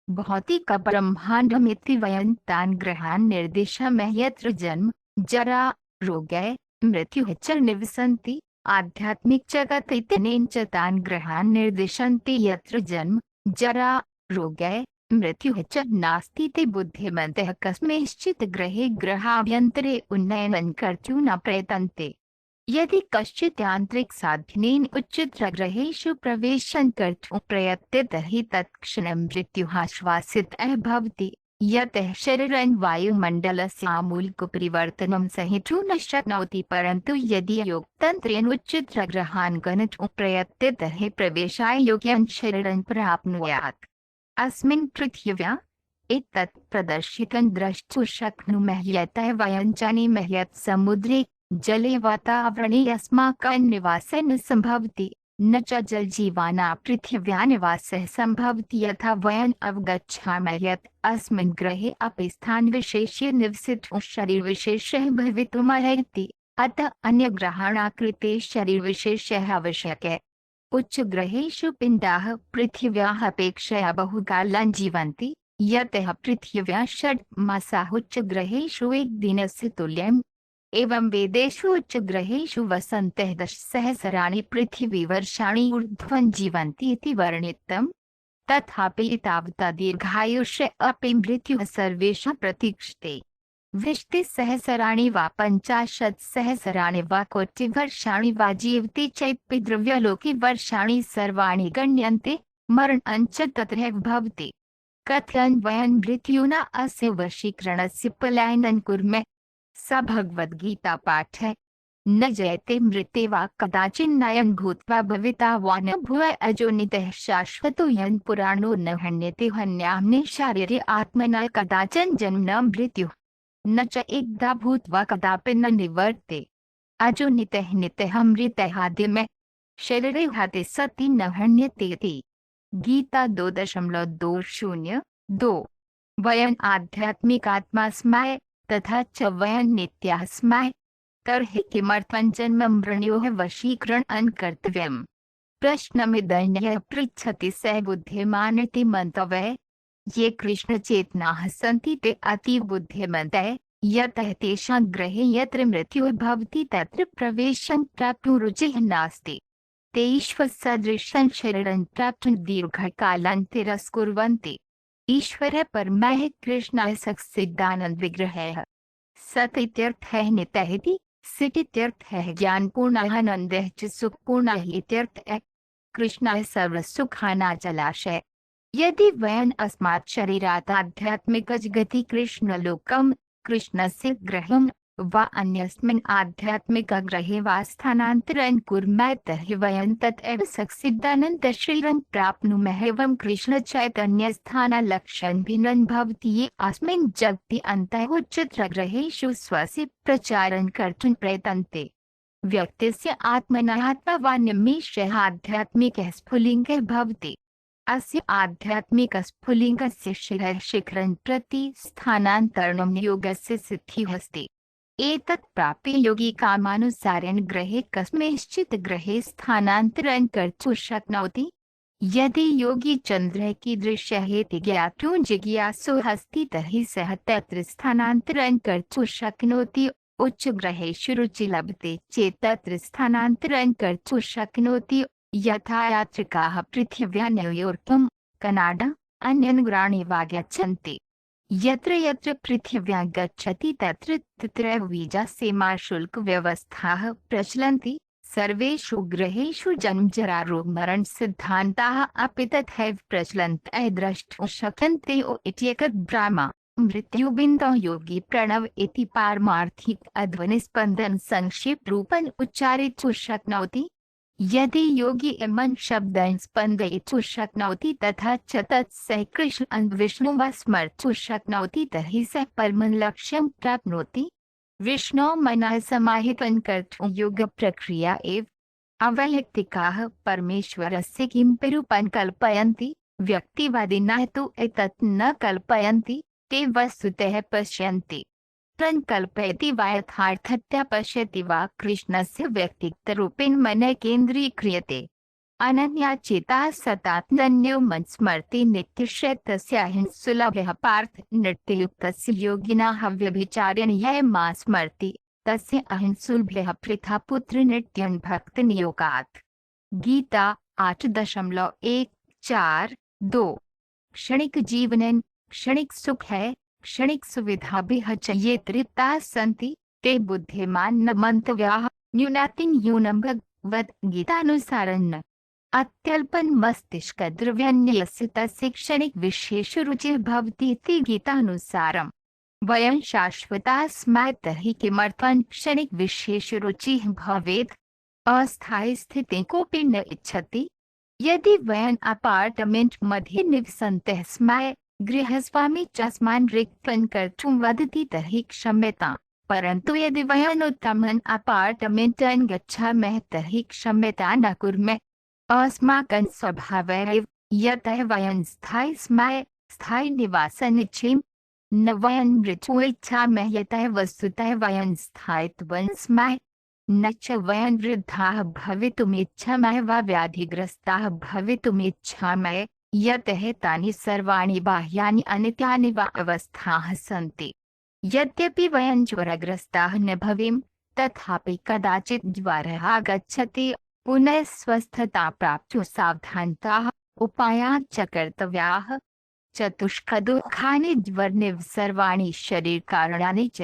भौतिकब्रह्माण्डमिति वयं तान् ग्रहान् निर्दिशामः यत्र जन्म जरा रोगः मृत्युः च निवसन्ति। आध्यात्मिक जगत् इत्यनेन च तान् ग्रहान् निर्दिशन्ति यत्र जन्म जरा रोगः मृत्युः च नास्ति। ते बुद्धिमन्तः कस्मिंश्चित् ग्रहे ग्रहाभ्यन्तरे उन्नयनं कर्तुं न प्रयतन्ते। यदि कश्चित् यान्त्रिकसाधनेन उच्चतरग्रहेषु प्रवेशं कर्तुं प्रयतते तर्हि तत्क्षणं मृत्युः आश्वासितः भवति, यतः शरीरं वायुमण्डलस्य आमूलिकपरिवर्तनं सहितुं न शक्नोति। परन्तु यदि योगतन्त्रेण उच्चतरग्रहान् गन्तुं प्रयतते तर्हि प्रवेशाय योग्यं शरीरं प्राप्नुयात्। अस्मिन् पृथिव्याम् एतत् प्रदर्शितं द्रष्टुं शक्नुमः यतः वयं जानीमः यत् समुद्रे जले वातावरणे अस्माकं निवासः न सम्भवति, न च जलजीवानां पृथिव्यां निवासः सम्भवति। यथा वयम् अवगच्छामः यत् अस्मिन् ग्रहे अपि स्थानविशेषे निवसितुं शरीरविशेषः भवितुमर्हति, अतः अन्यग्रहाणां कृते शरीरविशेषः आवश्यकः। उच्चग्रहेषु पिण्डाः पृथिव्याः अपेक्षया बहुकालं जीवन्ति, यतः पृथिव्याः 6 मासाः उच्चग्रहेषु एकदिनस्य तुल्यम्। एवं वेदेषु उच्चग्रहेषु वसन्तः 10 सहस्राणि पृथिवीवर्षाणि ऊर्ध्वं जीवन्ति इति वर्णितम्। तथापि तावता दीर्घायुष्ये अपि मृत्युः सर्वेषां प्रतीक्षते। 20 सहस्राणि वा 50 सहस्राणि वा कोटिवर्षाणि वा जीवति चैपि द्रव्यलोके वर्षाणि सर्वाणि गण्यन्ते, मरणं च तत्रैव भवति। कथं वयं मृत्युना अस्य वशीकरणस्य पलायनं कुर्मः? स भगवद्गीता पाठः। न जयते मृते वा कदाचिन्नयं भूत्वा भविता वा न भूय अजोनितः शाश्वतो यन् पुराणो न हन्यते हन्याम्ने शारीरे आत्मना कदाचन जन्म न मृत्युः न च एकदा भूत्वा कदापि न निवर्ते। अजोनितः नित्यः मृतः आदिमः शरीरे हते सति न हन्यतेति। गीता 2.202। वयम् आध्यात्मिकात्मा स्मः, तथा च वयं नित्यास्मः तर्हि किमर्थं जन्म मृण्योः वशीकरणं कर्तव्यम्। प्रश्नमिदन्यः पृच्छति स बुद्धिमान् इति मन्तव्यः। ये कृष्ण चेतनाः सन्ति ते अतीव बुद्धिमन्तः यतः तेषां गृहे यत्र मृत्युः भवति तत्र प्रवेशं प्राप्तुं रुचिः नास्ति। ते ईश्वरसदृशं शरीरं प्राप्तुं दीर्घकालं तिरस्कुर्वन्ति। ईश्वरः परमः कृष्णः सच्चिदानन्द विग्रहः। सत् इत्यर्थः नित्यः इति, सिट् इत्यर्थः ज्ञानपूर्णः, आनन्दः च सुखपूर्णः इत्यर्थः। कृष्णः सर्वसुखानां यदि वयम् अस्मात् शरीरात् आध्यात्मिकजगति कृष्णलोकं कृष्णस्य गृहं वा अन्यस्मिन् आध्यात्मिकगृहे वा स्थानान्तरं कुर्मः तर्हि वयं तत् सच्चिदानन्दशरीरं प्राप्नुमः। एवं कृष्णचैतन्यस्थानलक्ष्यं भिन्नं भवति। ये अस्मिन् जगति अन्तः उच्चतरगृहेषु स्वस्य प्रचारं कर्तुं प्रयतन्ते। व्यक्तिस्य आत्मनः अथवा वा निमेषः आध्यात्मिकः स्फुलिङ्गः भवति। अस्य आध्यात्मिकस्फुलिङ्गस्य शिखरं प्रति स्थानान्तरणं योगस्य सिद्धिः अस्ति। एतत् प्राप्य योगी कामानुसारेण गृहे कस्मिंश्चित् गृहे स्थानान्तरं कर्तुं शक्नोति। यदि योगी चन्द्रः कीदृशः इति ज्ञातुं जिज्ञासु अस्ति तर्हि सः तत्र स्थानान्तरं कर्तुं शक्नोति। उच्चगृहेषु रुचि लभते चेत् तत्र स्थानान्तरं कर्तुं शक्नोति। यथा यात्रिकाः पृथिव्याः न्यूयोर्कं कनाडा अन्यनगराणि वा गच्छन्ति। यत्र यत्र पृथिव्यां गच्छति तत्र तत्र वीजा सीमाशुल्कव्यवस्थाः प्रचलन्ति। सर्वेषु गृहेषु जन्मजरारोगमरण सिद्धान्ताः अपि तथैव प्रचलन्तः द्रष्टुं शक्यन्ते। इत्येतत् ब्राह्मा मृत्युबिन्दौ योगी प्रणव इति पारमार्थिक अध्वनिस्पन्दन संक्षिप्त रूपं उच्चारयितुं शक्नोति। यदि योगी इमं शब्दं स्पन्दयितुं शक्नोति तथा च तत्सह कृष्णं विष्णुं वा स्मर्तुं शक्नोति तर्हि सः परमं लक्ष्यं प्राप्नोति। विष्णोः मनः समाहितं कर्तुं योगप्रक्रिया एव। अवैयक्तिकाः परमेश्वरस्य किमपि रूपं कल्पयन्ति। व्यक्तिवादिनः तु एतत् न कल्पयन्ति। ते वस्तुतः पश्यन्ति। संकल्पयति वा यथार्थतया पश्यति वा कृष्णस्य व्यक्तित्वरूपेण मनः केन्द्रीक्रियते। अनन्याचेता सतात्मन्यो मन्स्मर्ति नित्यस्य तस्य सुलभः पार्थ नित्ययुक्तस्य योगिनः व्यभिचारेण यः मा स्मर्ति तस्य सुलभः पृथा पुत्र नित्यं भक्तनियोगात्। गीता 8.142। क्षणिक जीवनं क्षणिक सुख है क्षणिक सुविधाभिः च ये तृप्ताः सन्ति ते बुद्धिमान् न मन्तव्याः। न्यूनातिन्यूनं भगवद्गीतानुसारेण अत्यल्पं मस्तिष्कद्रव्यन्यस्य तस्य क्षणिक विशेष रुचिः भवति इति गीतानुसारम्। वयं शाश्वताः स्मः तर्हि किमर्थं क्षणिक विशेष रुचिः भवेत्। अस्थायी स्थितिं कोऽपि न इच्छति। यदि वयम् अपार्टमेण्ट् मध्ये निवसन्तः स्मः गृहस्वामी च अस्मान् रिक्तं कर्तुं वदति तर्हि क्षम्यताम्। परन्तु यदि वयम् उत्तमम् अपार्टमेण्टं गच्छामः तर्हि क्षम्यतां न कुर्मः। अस्माकं स्वभावः एव यतः वयं स्थायी स्मः स्थायी निवासम् इच्छेम। न वयं मृत्युम् इच्छामः यतः वस्तुतः वयं स्थायित्वं स्मः। न च वयं वृद्धाः भवितुम् इच्छामः वा व्याधिग्रस्ताः भवितुम् इच्छामः यतः तानि सर्वाणि बाह्यानि अनित्यानि वा अवस्थाः सन्ति। यद्यपि वयं ज्वरग्रस्ताः न भवेम तथापि कदाचित् ज्वरः आगच्छति। पुनः स्वस्थता प्राप्तुं सावधानताः उपायाः च कर्तव्याः। चतुष्कदुःखानि ज्वरनिव सर्वाणि शरीरकारणानि च।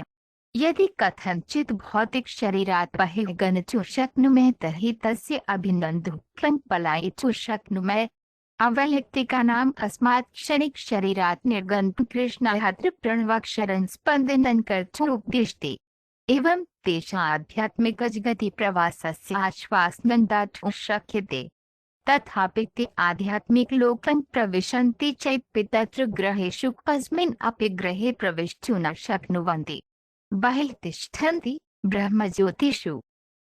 यदि कथञ्चित् भौतिक शरीरात् बहिः गन्तुं शक्नुमः तर्हि तस्य अभिन्नं दुःखं पलायितुं शक्नुमः। अवैयक्तिकानाम् अस्मात् क्षणिक शरीरात् निर्गन्तुं कृष्णः अत्र प्रणवाक्षरं स्पन्दनं कर्तुम् उपदिशति। एवं तेषां आध्यात्मिकजगति आश्वासनं दातुं शक्यते। तथापि ते आध्यात्मिकलोकं प्रविशन्ति चेदपि तत्र गृहेषु कस्मिन् अपि गृहे प्रवेष्टुं न शक्नुवन्ति। बहिः तिष्ठन्ति ब्रह्मज्योतिषु।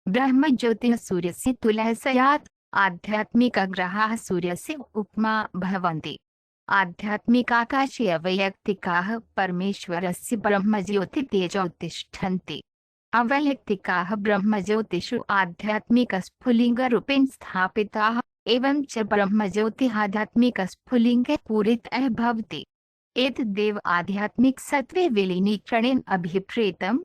ब्रह्मज्योतिः सूर्यस्य तुल्यः स्यात्। आध्यात्मिकग्रहाः सूर्यस्य उपमा भवन्ति। आध्यात्मिकाकाशीय वैयक्तिकाः परमेश्वरस्य ब्रह्मज्योतितेजो तिष्ठन्ति। अवैयक्तिकाः ब्रह्मज्योतिषु आध्यात्मिकस्फुलिङ्गरूपेण स्थापिताः एवं च ब्रह्मज्योतिः आध्यात्मिकस्फुलिङ्गे पूरितः भवति। एतदेव आध्यात्मिकसत्त्वे विलीनीकरणेन अभिप्रेतम्।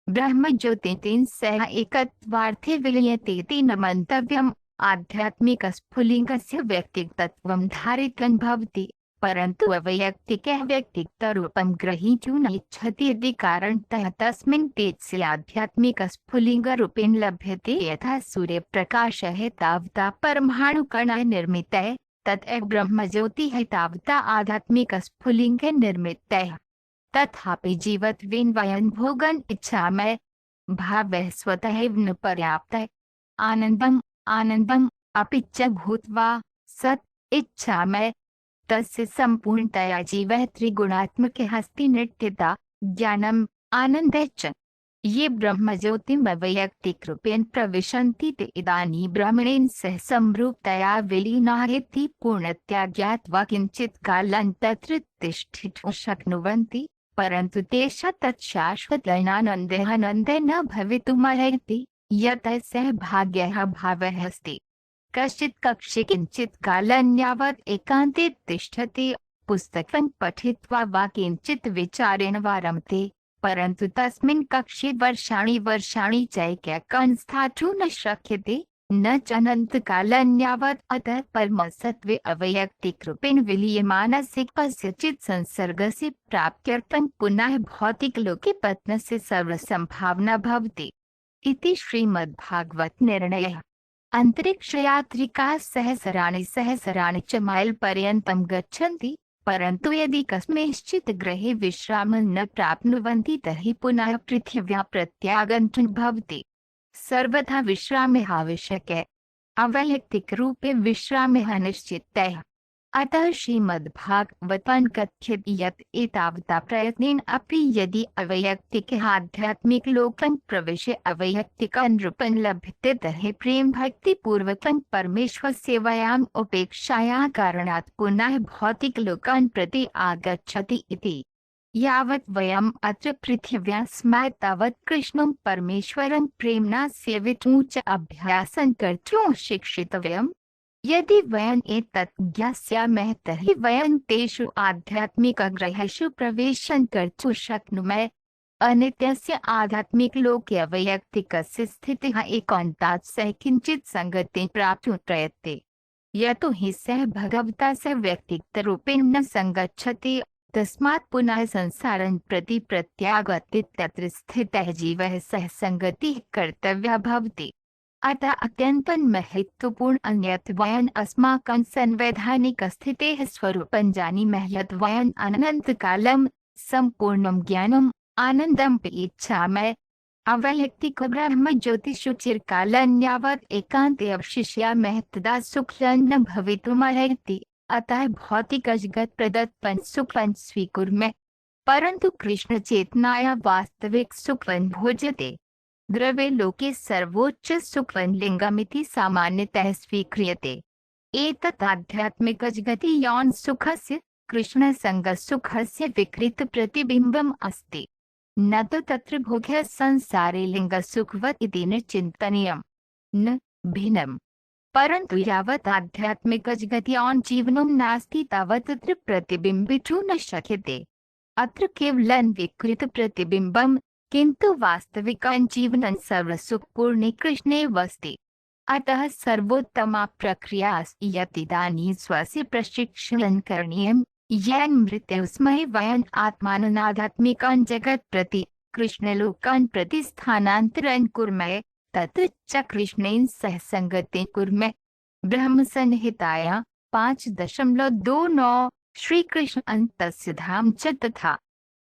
ब्रह्मज्योतितेन सह एकत्वार्थे विलीयतेति न मन्तव्यम्। आध्यात्मिकस्फुलिङ्गस्य व्यक्तिगतत्वं धारितं भवति, परन्तु अवैयक्तिकः व्यक्तिगतरूपं ग्रहीतुं न इच्छति इति कारणतः तस्मिन् तेजसि आध्यात्मिकस्फुलिङ्गरूपेण लभ्यते। यथा सूर्यप्रकाशः तावता परमाणुकणैः निर्मितः, तथैव ब्रह्मज्योतिः तावता आध्यात्मिकस्फुलिङ्गे निर्मितः। तथापि जीवत्वेन वयं भोगन् इच्छामः। भावः स्वतः एव न पर्याप्तः। आनन्दम् अपि च भूत्वा सत् इच्छामः। तस्य सम्पूर्णतया जीवः त्रिगुणात्मकः अस्ति। नित्यता, ज्ञानम्, आनन्दः च ये ब्रह्मज्योतिम् अवैयक्तिकरूपेण प्रविशन्ति ते इदानीं ब्रह्मणेन सह समरूपतया विलीनाः इति पूर्णतया ज्ञात्वा किञ्चित् कालं तत्र तिष्ठितुं शक्नुवन्ति, परन्तु तेषां तत् शाश्वतः न भवितुमर्हति, यतः सः भाग्यः भावः अस्ति। कश्चित् कक्षे किञ्चित् कालं यावत् एकान्ते तिष्ठति, पुस्तकं पठित्वा वा किञ्चित् विचारेण वा रमते, परन्तु तस्मिन् कक्षे वर्षाणि चैकं स्थातुं न शक्यते, न च अनन्तकालं यावत्। अतः परमसत्त्वे अवैयक्तिकरूपेण विलीयमानस्य कस्यचित् संसर्गस्य प्राप्त्यर्थं पुनः भौतिकलोके पतनस्य सर्वसम्भावना भवति इति श्रीमद्भागवत निर्णयः। अंतरिक्षयात्रिकाः सहस्राणि च माइलपर्यन्तं गच्छन्ति, परन्तु यदि कस्मिंश्चित् ग्रहे विश्रामं न प्राप्नुवन्ति तर्हि पुनः पृथिव्यां प्रत्यागन्तुं भवति। सर्वथा विश्रामः आवश्यकः। अवैयक्तिकरूपे विश्रामः निश्चितः। अतः श्रीमद्भागवतं कथ्यते यत् एतावता प्रयत्नेन अपि यदि अवैयक्तिकः आध्यात्मिकलोकं प्रविश्य अवैयक्तिकं रूपं लभते तर्हि प्रेम भक्तिपूर्वकं परमेश्वरसेवायाम् उपेक्षायाः कारणात् पुनः भौतिकलोकं प्रति आगच्छति इति। यावत् वयम् अत्र पृथिव्यां स्मः तावत् कृष्णं परमेश्वरं प्रेम्णा सेवितुं च अभ्यासं कर्तुं शिक्षितव्यम्। यदि वयम् एतत् ज्ञास्यामः तर्हि वयं तेषु आध्यात्मिकग्रहेषु प्रवेशं कर्तुं शक्नुमः। अनित्यस्य आध्यात्मिकलोके अवैयक्तिकस्य स्थितिः एकान्तात् सह किञ्चित् सङ्गतिं प्राप्तुं प्रयते। यतो हि सः भगवता सह व्यक्तिगतरूपेण न सङ्गच्छति, तस्मात् पुनः संसारं प्रति प्रत्यागत्य तत्र स्थितः जीवः सह सङ्गतिः कर्तव्या भवति। अतः अत्यन्तं महत्त्वपूर्णं यत् वयम् अस्माकं संवैधानिकस्थितेः स्वरूपं जानीमः। यत् वयम् अनन्तकालं सम्पूर्णं ज्ञानम्, आनन्दम् इच्छामः। अवैयक्तिकब्रह्मज्योतिषु चिरकालं यावत् एकान्ते अवशिष्यामः तदा सुखं न भवितुमर्हति। अतः भौतिकजगत्प्रदत्तं सुखं स्वीकुर्मः, परन्तु कृष्णचेतनाया वास्तविक सुखं भोज्यते। द्रव्ये लोके सर्वोच्च सुखं लिङ्गमिति सामान्यतः स्वीक्रियते। एतत् आध्यात्मिकजगति यौनसुखस्य, कृष्णसङ्गसुखस्य विकृतप्रतिबिम्बम् अस्ति, न तु तत्र भोग्यः संसारे लिङ्गसुखवत् इति न चिन्तनीयम्, न भिन्नम्। परन्तु यावत् आध्यात्मिकजगति यौनजीवनं नास्ति तावत् तत्र प्रतिबिम्बितुं न शक्यते। अत्र केवलं विकृतप्रतिबिम्बम्, किन्तु वास्तविकं जीवनं सर्वसुखपूर्णे कृष्णेव अस्ति। अतः सर्वोत्तमा प्रक्रिया अस्ति यत् इदानीं स्वस्य प्रशिक्षणं करणीयम्। येन मृत्युसमये वयम् आत्मानं आध्यात्मिकं जगत् प्रति, कृष्णलोकं प्रति स्थानान्तरं कुर्मः, तत्र च कृष्णेन सह सङ्गतिं कुर्मः। ब्रह्मसंहितायां 5.29 श्रीकृष्ण तस्य धाम च तथा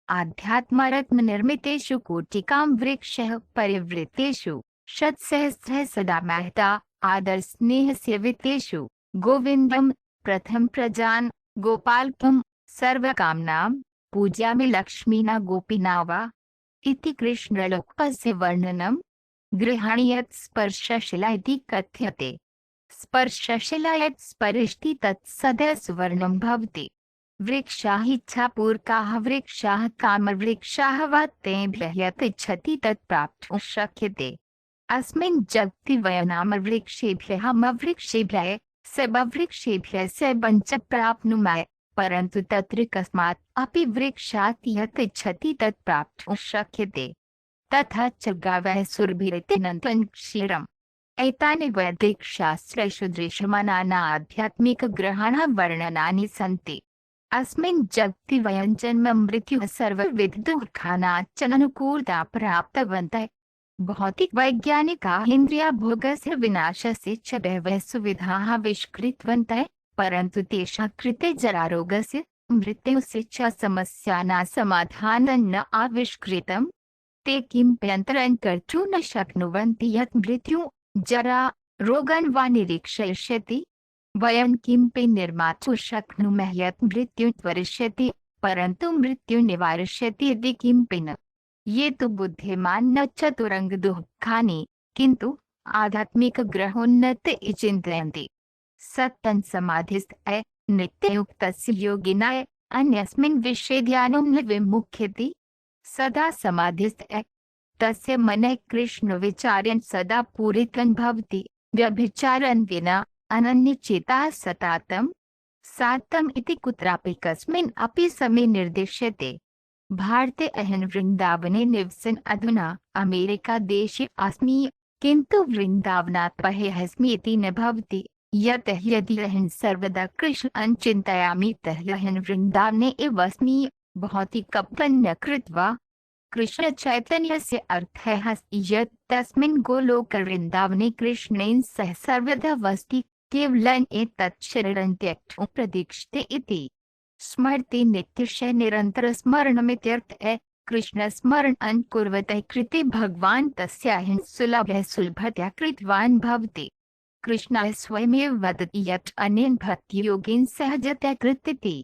आध्यात्मरत्ननिर्मितेषु कोटिकां वृक्षः परिवृतेषु शतसहस्रः सदा महता आदरस्नेहसेवितेषु गोविन्दं प्रथम प्रजान् गोपालकं सर्वकामनां पूजयामि लक्ष्मीना गोपिना वा इति कृष्णलोकस्य वर्णनं। गृहाणि यत् स्पर्शशिला इति कथ्यते। स्पर्शशिला यत् स्परिष्टि तत् सदा सुवर्णं भवति। वृक्षाः इच्छापूर्वकाः वृक्षाः कामवृक्षाः वा तेभ्यः यत् इच्छति तत् प्राप्तुं शक्यते। अस्मिन् जगति वयनामवृक्षेभ्यः मवृक्षेभ्यः सबवृक्षेभ्यः सेवं च प्राप्नुमः, परन्तु तत्र कस्मात् अपि वृक्षात् यत् इच्छति तत् प्राप्तुं शक्यते। तथा च गावः सुरभिरिति नन्दनं क्षीरम्। एतानि वैदिकशास्त्रेषु दृश्यमानानि आध्यात्मिकग्रहाणां वर्णनानि सन्ति। अस्मिन् जगति वयं जन्म मृत्युः सर्वविधदुःखानां च अनुकूलता प्राप्तवन्तः। भौतिकवैज्ञानिकाः इन्द्रियभोगस्य विनाशस्य च बहवः सुविधाः आविष्कृतवन्तः, परन्तु तेषां कृते जरारोगस्य मृत्युस्य च समस्यानां समाधानं न आविष्कृतम्। ते किमप्यन्तरं कर्तुं न शक्नुवन्ति यत् मृत्युं जरा रोगं वा निरीक्षयिष्यति। वयं किमपि निर्मातुं शक्नुमः यत् मृत्युं त्वरिष्यति, परन्तु मृत्युं निवारयिष्यति इति किमपि न। ये तु बुद्धिमान् न चतुरङ्ग दुःखानि, किन्तु आध्यात्मिकग्रहोन्नत चिन्तयन्ति। सत्तं समाधिस्थः नित्ययुक्तस्य योगिनः अन्यस्मिन् विषये ध्यानं न विमुख्यति। सदा समाधिस्थः तस्य मनः कृष्णविचारेण सदा पूरितं भवति, व्यभिचारं विना अनन्यचित्तः सतातं सातम् इति कुत्रापि कस्मिन् अपि समये निर्दिश्यते। भारते अहं वृन्दावने निवसन् अधुना अमेरिकादेशे अस्मि, किन्तु वृन्दावनात् बहिः अस्मि इति न भवति। यतः यदि अहं सर्वदा कृष्णं चिन्तयामि तर्हि अहं वृन्दावने एव अस्मि, भौतिकपठनं न कृत्वा। कृष्णचैतन्यस्य अर्थः अस्ति यत् तस्मिन् गोलोकवृन्दावने कृष्णेन सह सर्वदा वसति, केवलं एतत् शरीरं त्यक्तुं प्रतीक्षते इति। स्मरति नित्यस्य निरन्तरस्मरणमित्यर्थः। कृष्णस्मरणं कुर्वतः कृते भगवान् तस्याहं सुलभः सुलभतया कृतवान् भवति। कृष्णः स्वयमेव वदति यत् अनेन भक्तियोगेन सहजतया कृत्यते।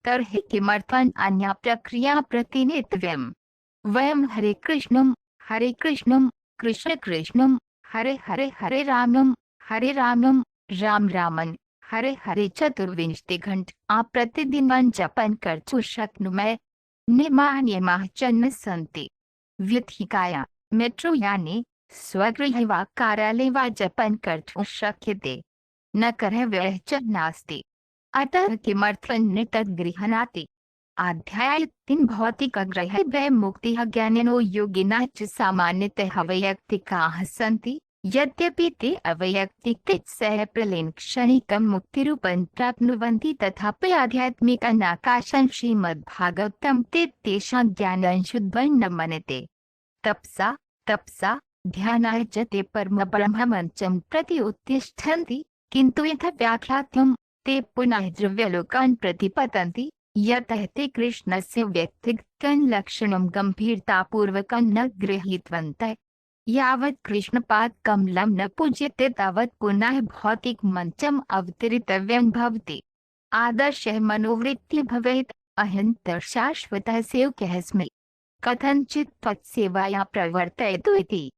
तर्हि किमर्थम् अन्या प्रक्रिया प्रतिनेतव्यम्? वयं हरे कृष्णं कृष्ण कृष्णं हरे हरे हरे रामं राम रामं हरे हरे 24 घण्टा प्रतिदिनं जपं कर्तुं शक्नुमः। नियमाः च न सन्ति। व्यथिकाया मेट्रोयाने स्वगृहे वा कार्यालये वा जपं कर्तुं शक्यते, न करव्ययः च नास्ति। अतः किमर्थं न तद् गृह्णाति? अध्याय 3 भौतिकग्रहे मुक्तिः ज्ञानिनो योगिनः च सामान्यतः वैयक्तिकाः सन्ति। यद्यपि ते अवैयक्तिकतया प्रलयं क्षणिकं मुक्तिरूपं प्राप्नुवन्ति, तथापि आध्यात्मिकनाकाशं श्रीमद्भागवतं ते तेषां ज्ञानं शुद्धं न मन्यते। तपसा ध्यानाय च ते परमब्रह्ममञ्चं प्रति उत्तिष्ठन्ति, किन्तु यथा व्याख्यातं ते पुनः द्रव्यलोकान् प्रति पतन्ति, यतः ते कृष्णस्य व्यक्तिगतं लक्षणं गम्भीरतापूर्वकं न गृहीतवन्तः। यावत् कृष्णपादकमलं न पूज्यते तावत् पुनः भौतिकमञ्चम् अवतरितव्यं भवति। आदर्शः मनोवृत्तिः भवेत्, अहं शाश्वतः सेवकःस्मि, कथञ्चित् त्वत्सेवाया प्रवर्तयतु इति।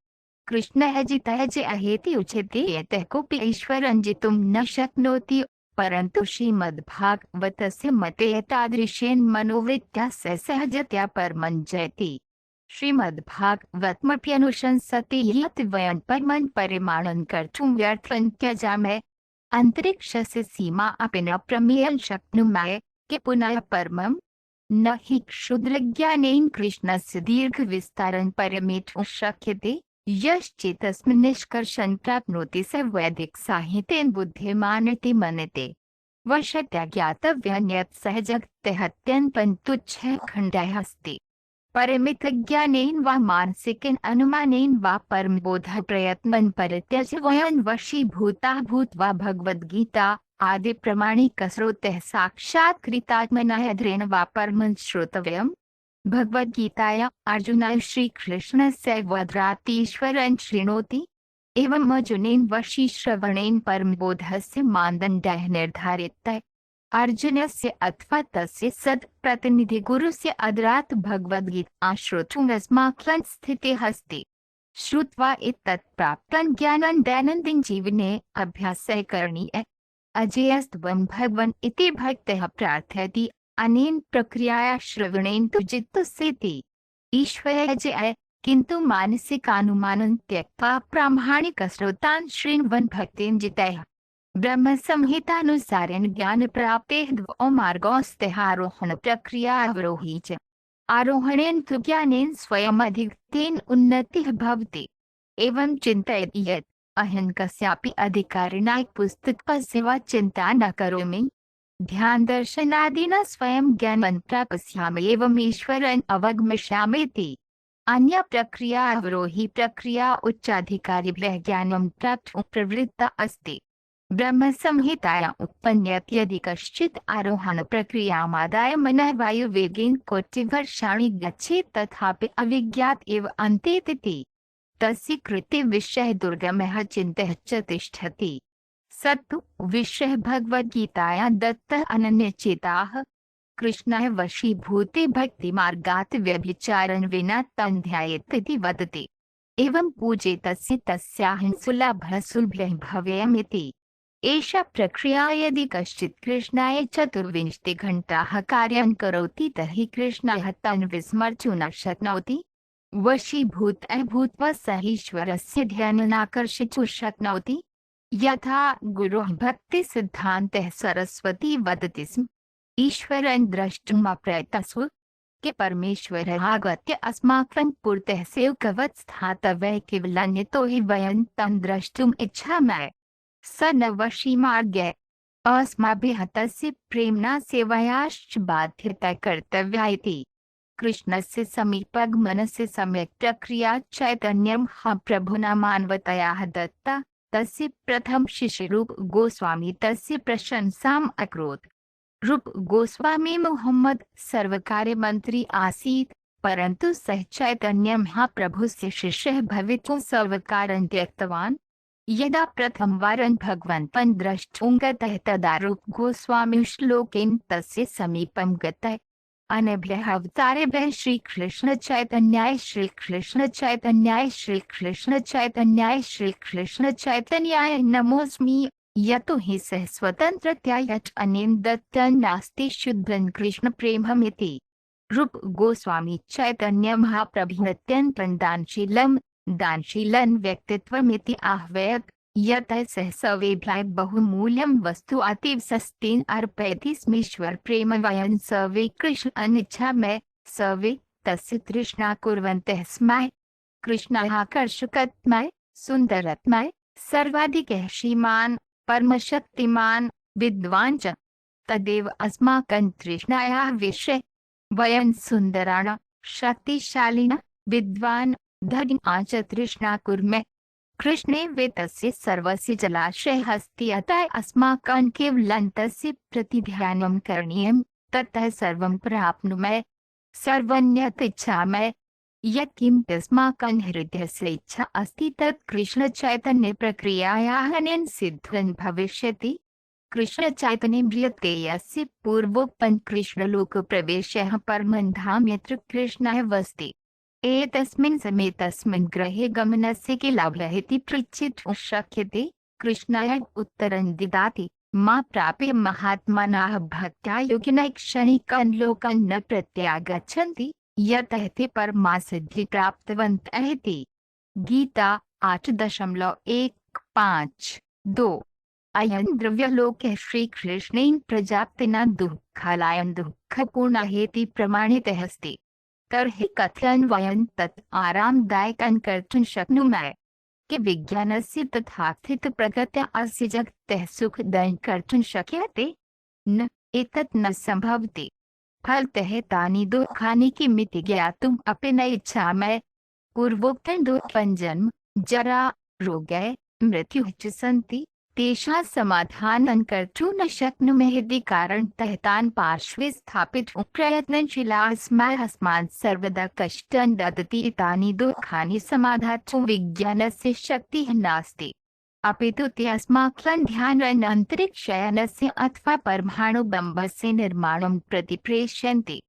कृष्णः जितः च अहेति उच्यते, यतः कोऽपि ईश्वरं जितुं न शक्नोति, परन्तु श्रीमद्भागवतस्य मते एतादृशेन मनोवृत्त्या स सहजतया परमं जयति। श्रीमद्भागवतमप्यनुशंसति यत् वयं परमं परिमाणं कर्तुं व्यर्थं त्यजामः। अन्तरिक्षस्य सीमा अपि न प्रमेयं शक्नुमः, कि पुनः परमं न हि क्षुद्रज्ञानेन कृष्णस्य दीर्घविस्तारं परमेतुं शक्यते। यश्चेतस्मिन् निष्कर्षं प्राप्नोति स वैदिकसाहित्येन बुद्धिमान् इति मन्यते। वशतया ज्ञातव्यं यत् सः जगतः अत्यन्तं तुच्छः खण्डः अस्ति। परिमितज्ञानेन वा मानसिकेन अनुमानेन वा परमबोधप्रयत्नं परित्यज्य वयं वशीभूताः भूत्वा भगवद्गीता आदि प्रमाणिकस्रोतः साक्षात्कृतात्मनः अध्ययेन वा परमं श्रोतव्यम्। भगवद्गीताया अर्जुनः श्रीकृष्णस्य वज्रातीश्वरं शृणोति। एवम् अर्जुनेन वशीश्रवणेन परमबोधस्य मानदण्डः निर्धारितः। अर्जुनस्य अथवा तस्य सत्प्रतिनिधिगुरुस्य अदरात् भगवद्गीता श्रोतुम् अस्माकं स्थितिः अस्ति। श्रुत्वा एतत् प्राप्तं ज्ञानं दैनन्दिनजीवने अभ्यासः करणीयः। अजेयस्त्वं भगवन् इति भक्तः प्रार्थयति, अनेन प्रक्रियाया श्रवणेन तु चित्तस्येति ईश्वरः जय, किन्तु मानसिकानुमानं त्यक्त्वा प्रामाणिकस्रोतान् शृण्वन् भक्तेन जितः ब्रह्म संहितानुसारेण ज्ञान प्राप्तेः द्वौ मार्गौ स्तः आरोहण प्रक्रिया अवरोही च। आरोहणेन तु ज्ञानेन स्वयमधिगतेन उन्नतिः भवति। एवं चिन्तयति यत् अहं कस्यापि अधिकारिणा पुस्तकस्य वा चिन्ता न करोमि, ध्यान दर्शनादिना स्वयं ज्ञानं प्राप्स्यामि एवं ईश्वरं अवगमिष्यामीति। अन्या प्रक्रिया अवरोही प्रक्रिया उच्चाधिकारिभ्यः ज्ञानं प्राप्तुं प्रवृत्ता अस्ति। ब्रह्म संहितायां उत्पन्यत् यदि कश्चित् आरोहण प्रक्रियामादाय मनः वायुवेगेन कोटिवर्षाणि गच्छेत् तथापि अविज्ञात एव अन्ते तिति तस्य कृते विषयः दुर्गमः चिन्तः च तिष्ठति। स तु विषयः भगवद्गीतायां दत्तः अनन्यचेताः कृष्णाय वशीभूते भक्तिमार्गात् व्यभिचारेण विना तं ध्यायेत् इति वदति। एवं पूजेतस्य तस्याहं सुलभः सुलभः भवेयमिति। एषा प्रक्रिया यदि कश्चित् कृष्णाय 24 घण्टाः कार्यं करोति तर्हि कृष्णः तं विस्मर्तुं न शक्नोति। वशीभूतः भूत्वा सः ईश्वरस्य ध्यानाकर्षितुं शक्नोति। यथा गुरोः भक्तिसिद्धान्तः सरस्वती वदति स्म, ईश्वरं द्रष्टुम् अप्रयतस्व कि परमेश्वरः आगत्य अस्माकं पुरतः सेवकवत् स्थातव्यः केवलन्यतो हि वयं तं द्रष्टुम् इच्छामः। स न वशीमार्गः अस्माभिः तस्य प्रेम्णा सेवयाश्च बाध्यता कर्तव्या इति। कृष्णस्य समीपगमनस्य सम्यक् प्रक्रिया चैतन्यं प्रभुना मानवतया दत्ता। तस्य प्रथम शिष्य रूप गोस्वामी तस्य प्रशंसाम् अकरोत्। रूप गोस्वामी मोहम्मद सर्वकार्य मंत्री आसीत्, परन्तु सः चैतन्य महाप्रभुस्य शिष्यः भवितुं सर्वकारं त्यक्तवान्। यदा प्रथमवारं भगवन्तं द्रष्टुं गतः तदा रूप गोस्वामी श्लोकेन तस्य समीपं गतः। अनेभ्यः अवतारेभ्यः श्रीकृष्ण चैतन्याय श्रीकृष्ण चैतन्याय श्रीकृष्ण चैतन्याय श्रीकृष्ण चैतन्याय नमोऽस्मि, यतो हि सः स्वतन्त्रतया यत् अनेन दत्तं नास्ति शुद्धं कृष्ण प्रेममिति। रूप गोस्वामी चैतन्य महाप्रभु अत्यन्तं दानशीलं व्यक्तित्वमिति आह्वयत्। यतः सः सर्वेभ्यः बहुमूल्यं वस्तु अतीव सस्तेन अर्पयति स्म। ईश्वर प्रेम वयं सर्वे कृष्णं इच्छामः, सर्वे तस्य तृष्णा कुर्वन्तः स्मः। कृष्णः आकर्षकत्मः, सुन्दरत्मः, सर्वाधिकः श्रीमान्, परमशक्तिमान्, विद्वान् च। तदेव अस्माकं तृष्णायाः विषयः। वयं सुन्दराः, शक्तिशालिनः, विद्वान्, धनिनः च तृष्णा कुर्मः। कृष्णे वेतस्य सर्वस्य जलाशयः अस्ति, अतः अस्माकं केवलं तस्य प्रति ध्यानं करणीयं, ततः सर्वं प्राप्नुमः। सर्वन्यत् इच्छामः। यत्किमपि अस्माकं हृदयस्य इच्छा अस्ति तत् कृष्णचैतन्यप्रक्रियायाः अनेन सिद्धं भविष्यति। कृष्णचैतन्ये म्रियते यस्य पूर्वोक्तं कृष्णलोकप्रवेशः परमं धाम यत्र कृष्णः वसति। एतस्मिन् समये तस्मिन् गृहे गमनस्य के लाभः इति पृच्छितुं शक्यते। कृष्णः उत्तरं ददाति, मा प्राप्य महात्मनः भक्त्या योगिनः क्षणिकं लोकं न प्रत्यागच्छन्ति, यतः ते परमासिद्धिं प्राप्तवन्तः इति। गीता 8.152। अयं द्रव्यलोकः श्रीकृष्णेन प्रजापतिना दुःखालयं दुःखपूर्णः प्रमाणितः अस्ति। तर्हि कथं वयं तत् आरामदायकं कर्तुं शक्नुमः? कि विज्ञानस्य तथाकथितप्रगत्या अस्य जगतः सुखदं कर्तुं शक्यते? न, एतत् न सम्भवति। फलतः तानि दुःखानि किमिति ज्ञातुम् अपि न इच्छामः। पूर्वोक्तं दुःखं जन्म, जरा, रोगः, मृत्युः च सन्ति, तेषां समाधानं कर्तुं न शक्नुमः इति कारणतः तान् पार्श्वे स्थापितुं प्रयत्नशीलाः स्मः। अस्मान् सर्वदा कष्टं ददति तानि दुःखानि समाधातुं विज्ञानस्य शक्तिः नास्ति, अपि तु ते अस्माकं ध्यानं अन्तरिक्षयानस्य अथवा परमाणुबम्बस्य निर्माणं प्रति प्रेषयन्ति।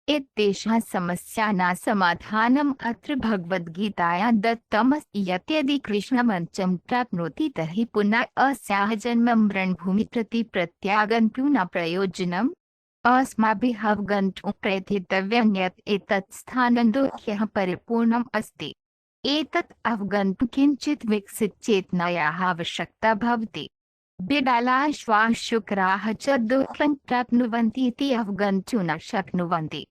एतेषां समस्यानां समाधानम् अत्र भगवद्गीतायां दत्तमस्ति यत् यदि कृष्णमञ्चं प्राप्नोति तर्हि पुनः अस्याः जन्म मरणभूमिं प्रति प्रत्यागन्तुं न प्रयोजनम्। अस्माभिः अवगन्तुं प्रयतितव्यं यत् एतत् स्थानं दुःख्यः परिपूर्णम् अस्ति। एतत् अवगन्तुं किञ्चित् विकसितचेतनायाः आवश्यकता भवति। बिडालाः श्वाः शुक्राः च दुःखं प्राप्नुवन्ति इति अवगन्तुं न शक्नुवन्ति।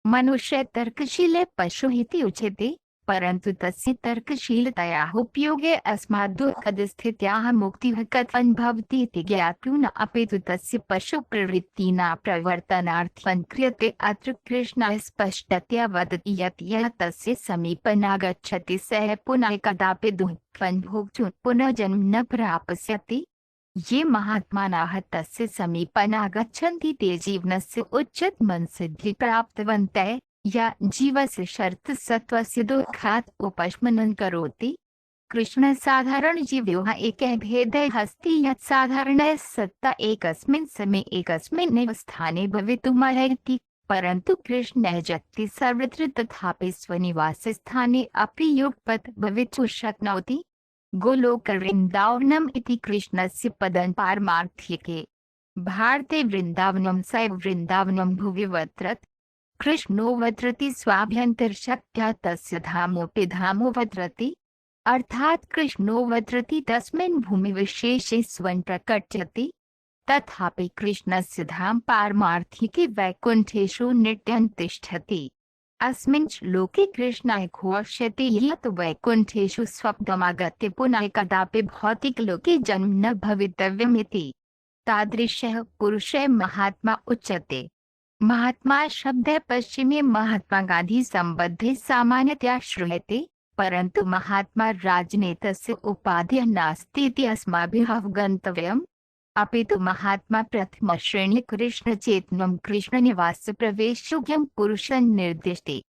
मनुष्य तर्कशीले पशुः इति उच्यते, परन्तु तस्य तर्कशीलतायाः उपयोगे अस्मात् दुःखदस्थित्याः मुक्तिः कथं भवति इति ज्ञातुं न अपितु तस्य पशुप्रवृत्तिना प्रवर्तनार्थं क्रियते। अत्र कृष्णः स्पष्टतया वदति यत् यः तस्य समीपमागच्छति सः पुनः कदापि दुःखं भोक्तुं पुनः जन्म न प्राप्स्यति। ये महात्मानः तस्य समीपमागच्छन्ति ते जीवनस्य उच्चतमं सिद्धिं प्राप्तवन्तः। या जीवस्य शर्त सत्वस्य दुःखात् उपशमनं करोति। कृष्ण साधारण जीवयोः एकः भेदः अस्ति यत् साधारणः सत्ता एकस्मिन् समये एकस्मिन् स्थाने भवितुमर्हति, परन्तु कृष्णः जगति सर्वत्र तथापि स्वनिवासस्थाने अपि युगपत् भवितुं शक्नोति। गोलोकवृन्दावनम् इति कृष्णस्य पदं पारमार्थिके। भारते वृन्दावनं सैव वृन्दावनं भुवि वर्तते। कृष्णो वर्तते स्वाभ्यन्तरशक्त्या तस्य धामोऽपि धामो वर्तते। अर्थात् कृष्णो वर्तते तस्मिन् भूमिविशेषे स्वं प्रकट्यते। तथापि कृष्णस्य धाम पारमार्थिके वैकुण्ठेषु नित्यं तिष्ठति। अस्मिन् श्लोके कृष्णः घोषयति यत् वैकुण्ठेषु स्वप्नमागत्य पुनः कदापि भौतिकलोके जन्म न भवितव्यमिति। तादृशः पुरुषः महात्मा उच्यते। महात्मा शब्दः पश्चिमे महात्मा गांधी संबद्धे सामान्यतया श्रूयते, परन्तु महात्मा राजनेतस्य उपाधिः नास्ति इति अस्माभिः अवगन्तव्यम्। अपितु महात्मा प्रथमश्रेणी कृष्णचेतनं कृष्णनिवासप्रवेशयोग्यं पुरुषं निर्दिशति।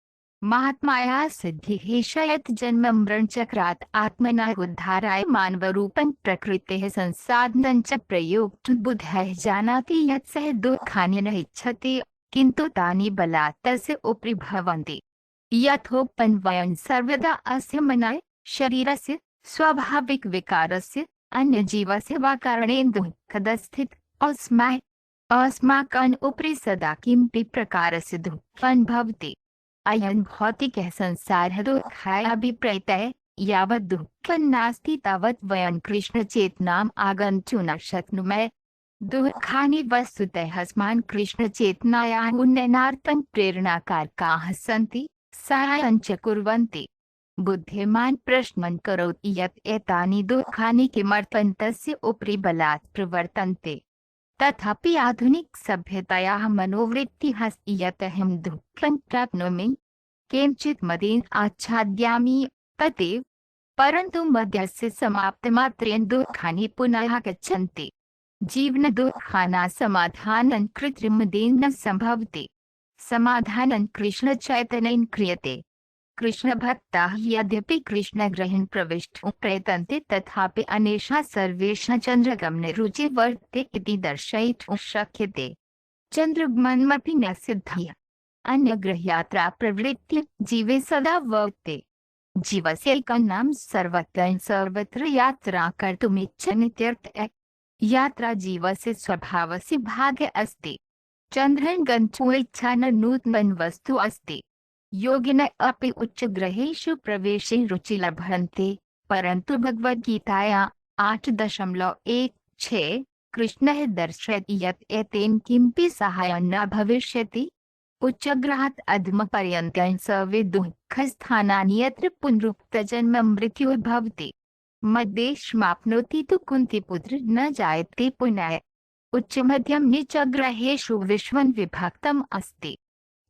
महात्मायाः सिद्धिः एषा यत् जन्म मरणचक्रात् आत्मनः उद्धाराय मानवरूपं प्रकृतेः संसाधनं च प्रयोक्तुं बुद्धः जानाति यत् सः दुःखानि न इच्छति, किन्तु तानि बलात् तस्य उपरि भवन्ति। यथोक्तं वयं सर्वदा अस्य मनः शरीरस्य स्वाभाविकविकारस्य अन्यजीवस्य वा कारणेन दुःखदस्थितौ स्मः। अस्माकम् उपरि सदा किमपि प्रकारस्य दुःखं भवति। अयं भौतिकः संसारः दुःखाय अभिप्रेतः। यावत् दुःखं नास्ति तावत् वयं कृष्णचेतनाम् आगन्तुं न शक्नुमः। दुःखानि वस्तुतः अस्मान् कृष्णचेतनायाः उन्नयनार्थं प्रेरणाकारकाः सन्ति, साहाय्यं च कुर्वन्ति। बुद्धिमान् प्रश्नं करोति यत् एतानि दुःखानि किमर्थं तस्य उपरि बलात् प्रवर्तन्ते। तथापि आधुनिकसभ्यतायाः मनोवृत्तिः अस्ति यत् अहं दुःखं प्राप्नोमि, केनचित् मदेन आच्छाद्यामि, तदेव। परन्तु मद्यस्य समाप्तिमात्रेण दुःखानि पुनः आगच्छन्ति। जीवनदुःखानां समाधानं कृत्रिममदेन न सम्भवति। समाधानं कृष्णचैतन्येन क्रियते। कृष्णभक्ताः यद्यपि कृष्णगृहं प्रविष्टुं प्रयतन्ते तथापि अन्येषां सर्वेषां चन्द्रगमने रुचिः वर्तते इति दर्शयितुं शक्यते। चन्द्रगमनमपि न सिद्ध्यति। अन्यगृहयात्रा प्रवृत्तिः जीवे सदा वर्तते। जीवस्य एकं नाम सर्वत्र यात्रा कर्तुमिच्छन्तीत्यर्थः। यात्रा जीवस्य स्वभावस्य भागः अस्ति। चन्द्रं गन्तुम् इच्छा न नूतनं वस्तु अस्ति। योगिनः अपि उच्चगृहेषु प्रवेशे रुचि लभन्ते, परन्तु भगवद्गीतायां 8.16 कृष्णः दर्शयति यत् एतेन किमपि साहाय्यं न भविष्यति। उच्चगृहात् अधमपर्यन्तं सर्वे दुःखस्थानानि यत्र पुनरुक्तजन्म मृत्युः भवति। मद्देशमाप्नोति तु कुन्तीपुत्र न जायते पुनः। उच्चमध्यम नीचगृहेषु विश्वं विभक्तम् अस्ति।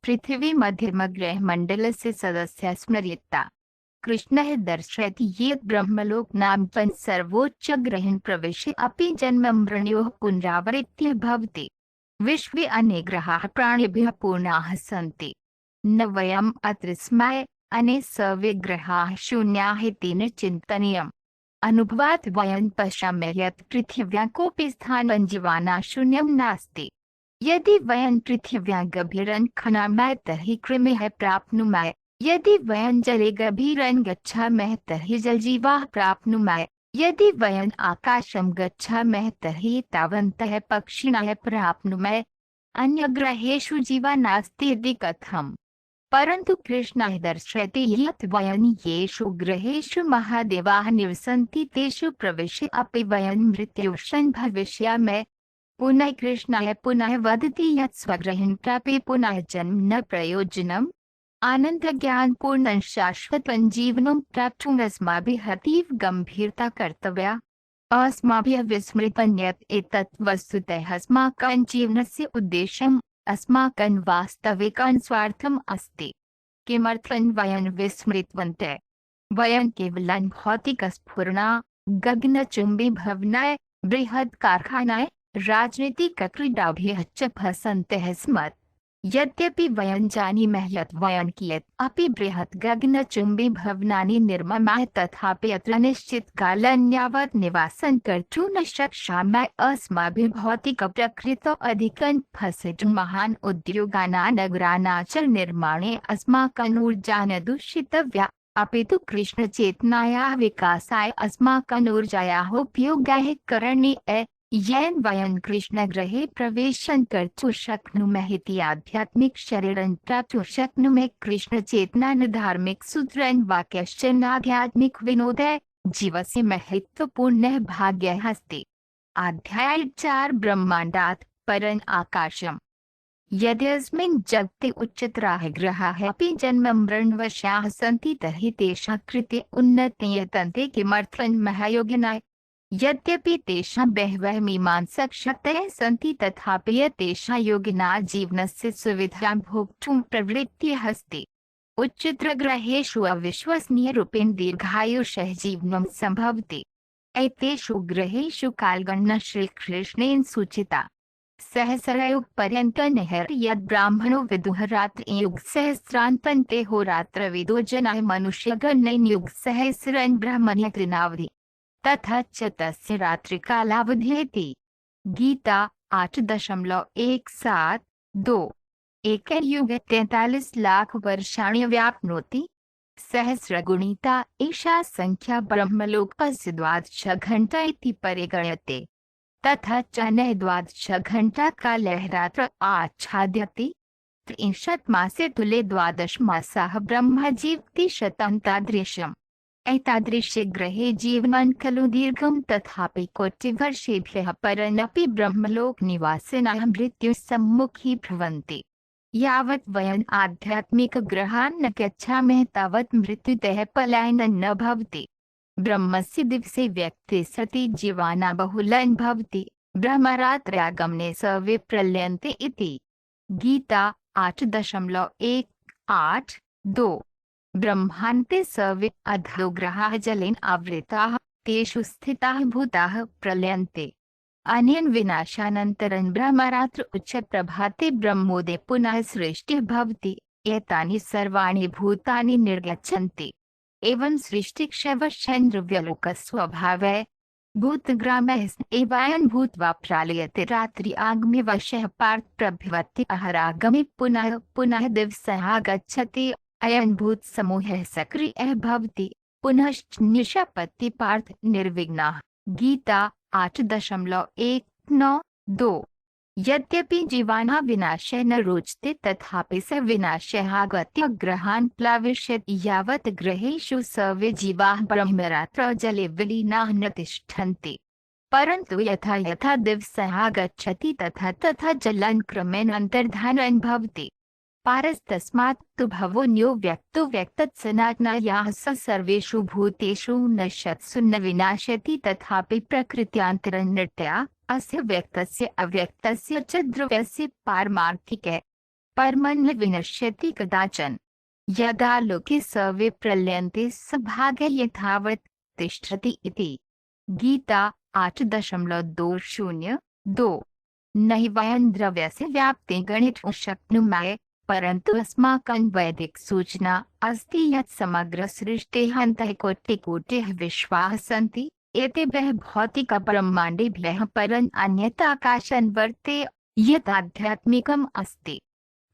पृथिवी मध्यमगृहमण्डलस्य सदस्या स्मर्यता। कृष्णः दर्शयति यत् ब्रह्मलोक नामकं सर्वोच्चगृहं प्रविश्य अपि जन्म मृण्योः पुनरावृत्तिः भवति। विश्वे अनेक ग्रहाः प्राणिभ्यः पूर्णाः सन्ति। न वयम् अत्र स्मः, अने सर्वे ग्रहाः शून्याः इति न चिन्तनीयम्। अनुभवात् वयं पश्यामः यत् पृथिव्यां कोऽपि स्थानं जीवानां शून्यं नास्ति। यदि वयं पृथिव्यां गभीरं खनामः तर्हि कृमिः प्राप्नुमः। यदि वयं जले गभीरं गच्छामः तर्हि जलजीवाः प्राप्नुमः। यदि वयम् आकाशं गच्छामः तर्हि तावन्तः पक्षिणः प्राप्नुमः। अन्यग्रहेषु जीवा नास्ति इति कथम्। परन्तु कृष्णः दर्शयति यत् वयं येषु ग्रहेषु महादेवाः निवसन्ति तेषु प्रविश्य अपि वयं मृत्युशं भविष्यामः। पुनः कृष्णः पुनः वदति यत् स्वगृहं प्राप्य पुनः जन्म न प्रयोजनम्। आनन्दज्ञानपूर्णं शाश्वतं जीवनं प्राप्तुम् अस्माभिः अतीव गम्भीरता कर्तव्या। अस्माभिः विस्मृतं यत् एतत् वस्तुतः अस्माकं जीवनस्य उद्देश्यम्, अस्माकं वास्तविकं स्वार्थम् अस्ति। किमर्थं वयं विस्मृतवन्तः? वयं केवलं भौतिकस्फुरणा, गगनचुम्बी बृहत् कारखानाय, राजनीतिकक्रीडाभिः च फसन्तः स्मः। यद्यपि वयं जानीमः यत् वयं कियत् अपि बृहत् गगनचुम्बी भवनानि निर्मामः तथापि अत्र निश्चितकालं यावत् निवासं कर्तुं न शक्ष्यामः। अस्माभिः भौतिकप्रकृतौ अधिकं फसितुं महान् उद्योगानां नगराणां च निर्माणे अस्माकम् ऊर्जा न दूषितव्या, अपि तु कृष्णचेतनायाः विकासाय अस्माकम् ऊर्जायाः उपयोगः करणीयः। येन वयं कृष्णगृहे प्रवेशं कर्तुं शक्नुमः इति आध्यात्मिकशरीरं प्राप्तुं शक्नुमः। कृष्णचेतनान् धार्मिकसूत्रं वाक्यश्चन आध्यात्मिकविनोदः जीवस्य महत्त्वपूर्णः भागः अस्ति। अध्याय 4 ब्रह्माण्डात् परम् आकाशम्। यदि अस्मिन् जगति उच्चतराः ग्रहाः अपि जन्ममरणवशाः सन्ति तर्हि तेषां कृते उन्नतिं यतन्ते किमर्थं महायोगिनाः। यद्यपि तेषां बहवः मीमांसकशक्तयः सन्ति तथापि तेषां योगिनां जीवनस्य सुविधां भोक्तुं प्रवृत्तिः अस्ति। उच्चतरग्रहेषु अविश्वसनीयरूपेण दीर्घायुषः जीवनं सम्भवति। एतेषु ग्रहेषु कालगणना श्रीकृष्णेन सूचिता। सहस्रयुगपर्यन्तं यद् ब्राह्मणो विदुः रात्रियुगसहस्रान्तन्ते होरात्रविदो जनाः मनुष्यगणेन युगसहस्रं ब्रह्मण्य कृणावधि तथा च तस्य रात्रिकालावधेति। गीता 8.172। एकयुगे 43 लाख वर्षाणि व्याप्नोति। सहस्रगुणिता एषा संख्या ब्रह्मलोकस्य 12 घण्टा इति परिगण्यते। तथा च न 12 घण्टाकालः रात्रौ आच्छाद्यते। 30 मासे तुले 12 मासाः ब्रह्म जीवति शतं तादृशम्। एतादृशे ग्रहे जीवनं खलु दीर्घं तथापि कोटिवर्षेभ्यः परमपि ब्रह्मलोकनिवासिनः मृत्युसम्मुखी भवन्ति। यावत् वयम् आध्यात्मिकग्रहान् न गच्छामः तावत् मृत्युतः पलायनं न भवति। ब्रह्मस्य दिवसे व्यक्ते सति जीवानां बहुलं भवति। ब्रह्मरात्र्यागमने सर्वे प्रलयन्ते इति। गीता 8.182। ब्रह्मान्ते सर्वे अधोग्रहाः जलेन आवृताः तेषु स्थिताः भूताः प्रलयन्ते। अनेन विनाशानन्तरं ब्रह्मरात्र उच्चप्रभाते ब्रह्मोदये पुनः सृष्टिः भवति। एतानि सर्वाणि भूतानि निर्गच्छन्ति। एवं सृष्टिक्षयवश्चन्द्रव्यलोकस्वभावः। भूतग्रामः एवायन भूत्वा प्रालयते रात्रि आगमे वशः पार्थ प्रभवति अहरागमे पुनः पुनः दिवसः आगच्छति। अयं भूत समूहः सक्रियः भवति पुनश्च निशापत्ति पार्थ निर्विघ्नः। गीता 8.192। यद्यपि जीवानां विनाशः न रोचते तथापि स विनाशः आगत्य ग्रहान् प्लाविष्यति। यावत् ग्रहेषु सर्वे जीवाः ब्रह्मरात्रौ जले विलीनाः न तिष्ठन्ति। परन्तु यथा यथा दिवसः आगच्छति तथा तथा जलं क्रमेण अन्तर्धानं भवति। पारस्तस्मात् तु भवोऽन्यो व्यक्तो व्यक्तत् सनातनायाः स सर्वेषु भूतेषु नश्यत्सु न विनाशति तथापि प्रकृत्यान्तरनित्या अस्य व्यक्तस्य अव्यक्तस्य च द्रव्यस्य पारमार्थिके परमं न विनश्यति कदाचन। यदा लोके सर्वे प्रलयन्ते स भागः यथावत् तिष्ठति इति। गीता 8.202। न हि वयं द्रव्यस्य व्याप्तिं गणितुं शक्नुमः, परन्तु अस्माकं वैदिकसूचना अस्ति यत् समग्रसृष्टेः अन्तः कोटिकोटिः विश्वाः सन्ति। एतेभ्यः भौतिकब्रह्माण्डेभ्यः परम् अन्यत् आकाशं वर्तेते यत् आध्यात्मिकम् अस्ति।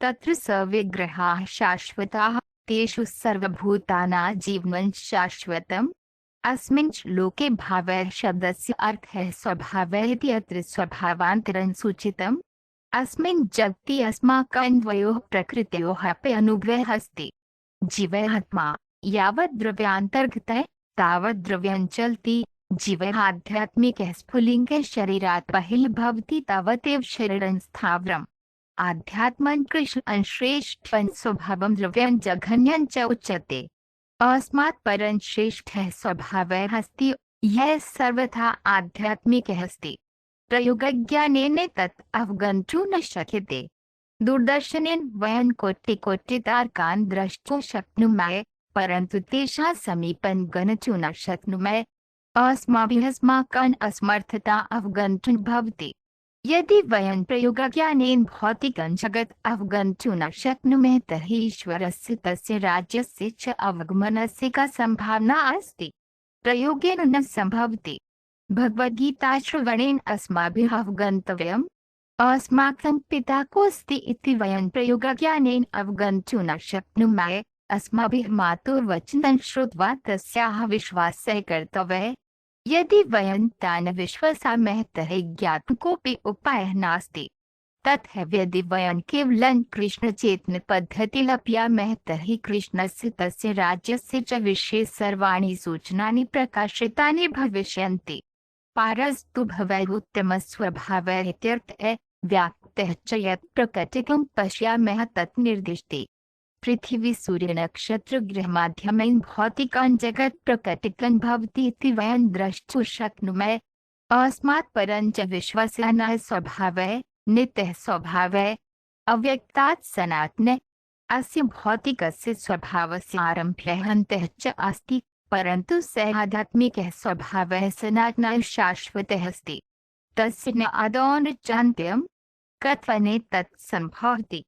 तत्र सर्वे ग्रहाः शाश्वताः। तेषु सर्वभूतानां जीवनं शाश्वतम्। अस्मिन् श्लोके भावः शब्दस्य अर्थः स्वभावः इति अत्र स्वभावान्तरं सूचितम्। अस्मिन् जगति अस्माकन्वयोः प्रकृत्योः अपि अनुभवः अस्ति। जीवात्मा यावत् द्रव्यान्तर्गतः तावत् द्रव्यं चलति। जीवः आध्यात्मिकः स्फुलिङ्गः शरीरात् बहिर्भवति तावदेव शरीरं स्थावरम्। आध्यात्मं कृष्णं श्रेष्ठं स्वभावं द्रव्यं जघन्यं च उच्यते। अस्मात् परं श्रेष्ठः स्वभावः अस्ति यः सर्वथा आध्यात्मिकः अस्ति। प्रयोगज्ञानेन तत् अवगन्तुं न शक्यते। दूरदर्शनेन वयं कोटिकोटितारकान् द्रष्टुं शक्नुमः, परन्तु तेषां समीपं गन्तुं न शक्नुमः। अस्माभिः अस्माकम् असमर्थता अवगन्तुं भवति। यदि वयं प्रयोगज्ञानेन भौतिकं जगत् अवगन्तुं न शक्नुमः तर्हि ईश्वरस्य तस्य राज्यस्य च अवगमनस्य का सम्भावना अस्ति? प्रयोगेन न सम्भवति। भगवद्गीताश्रवणेन अस्माभिः अवगन्तव्यम्। अस्माकं पिता कोऽस्ति इति वयं प्रयोगज्ञानेन अवगन्तुं न शक्नुमः। अस्माभिः मातुर्वचनं श्रुत्वा तस्याः विश्वासः कर्तव्यः। यदि वयं तान् विश्वसामः तर्हि ज्ञातुं कोऽपि उपायः नास्ति। तथैव यदि वयं केवलं कृष्णचेतनपद्धतिलभ्यामः तर्हि कृष्णस्य तस्य राज्यस्य च विषये सर्वाणि सूचनानि प्रकाशितानि भविष्यन्ति। पारस्तु भवेयुत्तमस्वभावः इत्यर्थः। व्याप्तः च यत् प्रकटितं पश्यामः तत् निर्दिष्टे। पृथिवी सूर्यनक्षत्रग्रहमाध्यमेन भौतिकं जगत् प्रकटितं भवति इति वयं द्रष्टुं शक्नुमः। अस्मात् परं च विश्वस्य स्वभावः नित्यः स्वभावः अव्यक्तात् सनातनः। अस्य भौतिकस्य स्वभावस्य आरम्भः अन्तः च अस्ति, परन्तु सः आध्यात्मिकः स्वभावः सनातनः शाश्वतः अस्ति। तस्य न आदौ न चान्त्यं। कथने तत् सम्भवति?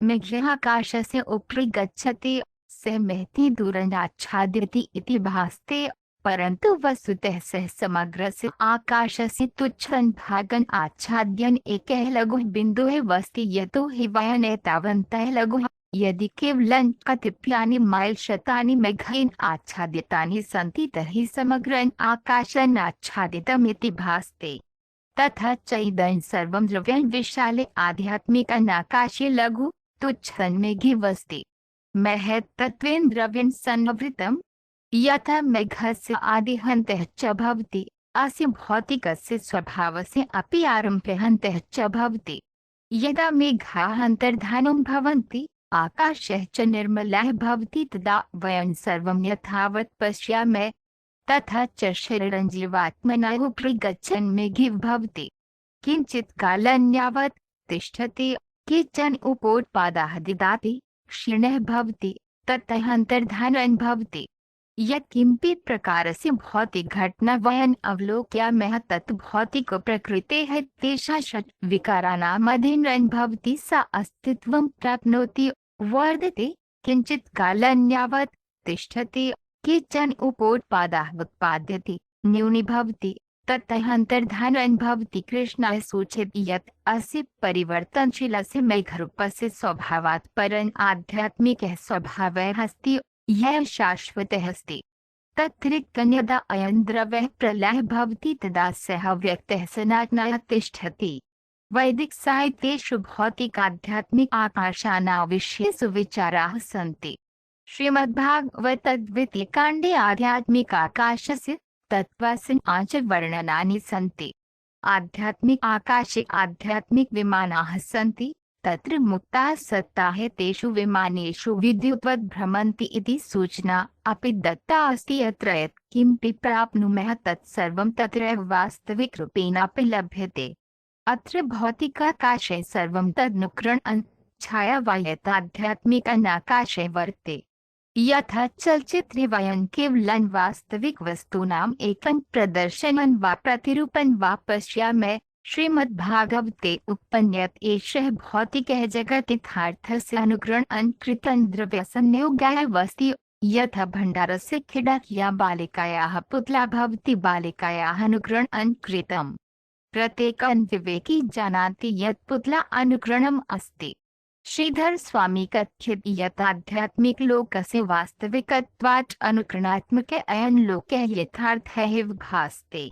मेघः आकाशस्य उपरि गच्छति, सः महति दूरनाच्छादयति इति भासते, परन्तु वस्तुतः सः समग्रस्य आकाशस्य तुच्छं भागम् आच्छाद्यन् एकः लघुः बिन्दुः अस्ति। यतो हि वयम् एतावन्तः लघुः। यदि केवलं कतिपयानि मैल्शतानि मेघेन आच्छादितानि सन्ति तर्हि समग्रम् आकाशम् आच्छादितम् इति भासते। तथा च इदं सर्वं द्रव्यं विशाले आध्यात्मिकम् आकाशे लघु तुच्छं मेघेऽस्ति। महत्तत्त्वेन द्रव्यं सन्नवृतं। यथा मेघस्य आदिः अन्तः च भवति, अस्य भौतिकस्य स्वभावस्य अपि आरम्भः अन्तः च भवति। यदा मेघाः अन्तर्धानं भवन्ति आकाशः च निर्मलः भवति तदा वयं सर्वं यथावत् पश्यामः। तथा च शरीरं जीवात्मनः उपरि गच्छन् मेघे भवति। किञ्चित् कालं यावत् तिष्ठति, केचन उपोत्पादाः ददाति, क्षीणः भवति, ततः अन्तर्धानं भवति। यत् किमपि प्रकारस्य भौतिकघटना वयम् अवलोकयामः तत् भौतिकप्रकृतेः तेषां षट् विकाराणाम् अधीनं भवति। सा अस्तित्वं प्राप्नोति, वर्धते, किञ्चित् कालं यावत् तिष्ठति, केचन उपोत्पादाः उत्पाद्यते, न्यूनीभवति, ततः अन्तर्धानं भवति। कृष्णः सूचयति यत् अस्य परिवर्तनशीलस्य मेघरूपस्य स्वभावात् परम् आध्यात्मिकः स्वभावः अस्ति यः शाश्वतः अस्ति। तत्रिक्तं यदा अयं द्रव्यः प्रलयः भवति तदा सः अव्यक्तः सनातनः तिष्ठति। वैदिकसाहित्येषु भौतिकाध्यात्मिक आकाशानां विषयेषु विचाराः सन्ति। श्रीमद्भागवतद्वितीयकाण्डे आध्यात्मिकाकाशस्य तत्त्वस्य च वर्णनानि सन्ति। आध्यात्मिक आकाशे आध्यात्मिकविमानाः सन्ति, तत्र मुक्ताः सत्ताः तेषु विमानेषु विद्युद्वत् भ्रमन्ति इति सूचना अपि दत्ता अस्ति। यत्र यत् किमपि प्राप्नुमः तत्सर्वं तत्रैव वास्तविकरूपेणापि लभ्यते। अत्र भौतिकाकाशे सर्वं तदनुकरणं छाया वा यत् आध्यात्मिकाकाशे वर्तते। यथा चलचित्रे वयं केवलं वास्तविकवस्तूनाम् एकं प्रदर्शनं वा प्रतिरूपं वा पश्यामः। श्रीमद्भागवते उक्तं यत् एषः भौतिकः जगत् यथार्थस्य अनुकरणं कृतं द्रव्यसंयोगः अस्ति। यथा भण्डारस्य क्रीडा बालिकायाः पुतला भवति, बालिकायाः अनुकरणं कृतं। प्रत्येकं विवेकी जानाति यत् पुतला अनुकरणम् अस्ति। श्रीधर स्वामी कथयति यत् आध्यात्मिकलोकस्य वास्तविकत्वात् अनुकरणात्मकः अयं लोकः यथार्थः इव भासते।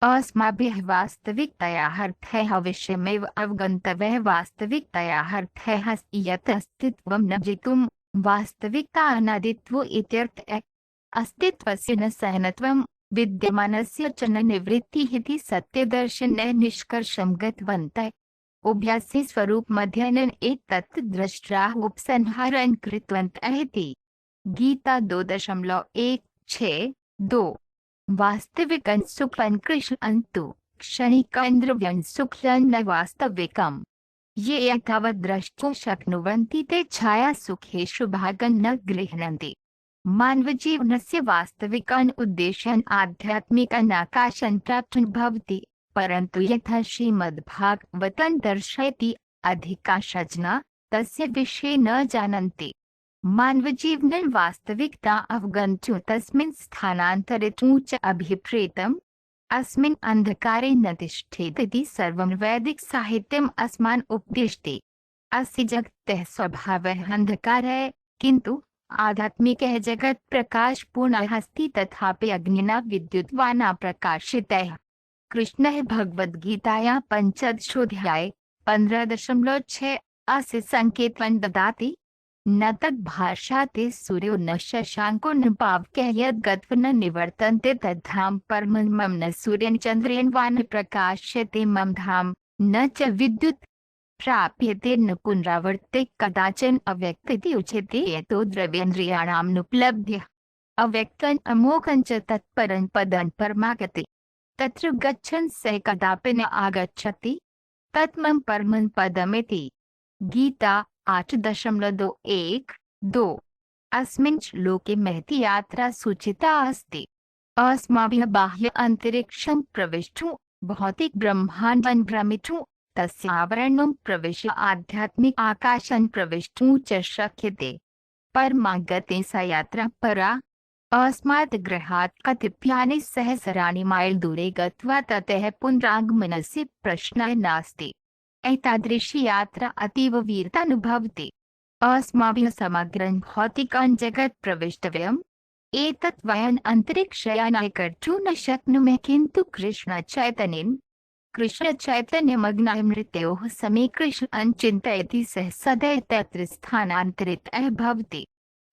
अस्माभिः वास्तविकतयाः अर्थः अवश्यमेव अवगन्तव्यः। वास्तविकतयाः अर्थः यत् अस्तित्वं न जितुं वास्तविकता अनादित्वम् इत्यर्थः। अस्तित्वस्य न सहनत्वं विद्यमानस्य च न निवृत्तिः इति सत्यदर्शने निष्कर्षं गतवन्तः। उभयस्य स्वरूपमध्ययनेन एतत् दृष्ट्वा उपसंहारं कृतवन्तः इति। गीता 2.162। वास्तविकं सुखं कृष्णं तु क्षणिकं द्रव्यं सुखं न वास्तविकम्। ये एतावत् द्रष्टुं शक्नुवन्ति ते छायासुखेषु भागं न गृह्णन्ति। मानवजीवनस्य वास्तविकम् उद्देश्यम् आध्यात्मिकम् आकाशं प्राप्तुं भवति, परन्तु यथा श्रीमद्भागवतं दर्शयति अधिकांशः जनाः तस्य विषये न जानन्ति। मानवजीवने वास्तविकता अवगन्तुं तस्मिन् स्थानान्तरितुं च अभिप्रेतम्। अस्मिन् अन्धकारे न तिष्ठेत् इति सर्वं वैदिकसाहित्यम् अस्मान् उपदिशति। अस्य जगतः स्वभावः अन्धकारः, किन्तु आध्यात्मिकः जगत् प्रकाशपूर्णः अस्ति, तथापि अग्निना विद्युद्वाना प्रकाशितः। कृष्णः भगवद्गीतायाः 15 15.6 अस्य संकेतं ददाति। न तद्भाषाते सूर्यो न शशाङ्को न पावकः यद्गत्वा न निवर्तन्ते तद्धाम परमं मम न सूर्येण चन्द्रेण वा न प्रकाश्यते मम धाम न च विद्युत् प्राप्यते न पुनरावर्ते कदाचन अव्यक्त इति उच्यते यतो द्रव्येन्द्रियाणां नुपलभ्य अव्यक्तं अमोघं च तत्परं पदं परमागते तत्र गच्छन् स कदापि न आगच्छति तत्मं परमं पदमिति। गीता 8.2.1-2। अस्मिन् श्लोके महती यात्रा सूचिता अस्ति। अस्माभिः बाह्य अंतरिक्षं प्रविष्टुं भौतिक ब्रह्माण्डं भ्रमितुं तस्य आवरणं प्रविश्य आध्यात्मिक आकाशं प्रविष्टुं च शक्यते। परमागते सा यात्रा परा। अस्मात् गृहात् कतिपयानि सहस्राणि माइल् दूरे गत्वा ततः पुनरागमनस्य प्रश्नः नास्ति। एतादृशी यात्रा अतीव वीरतानुभवति। अस्माभिः समग्रं भौतिकं जगत् प्रविष्टव्यम्। एतत् वयम् अन्तरिक्षयानाय कर्तुं न शक्नुमः, किन्तु कृष्णचैतन्यमग्नाय मृत्योः समये कृष्णं चिन्तयति सः सदैव तत्र स्थानान्तरितः भवति।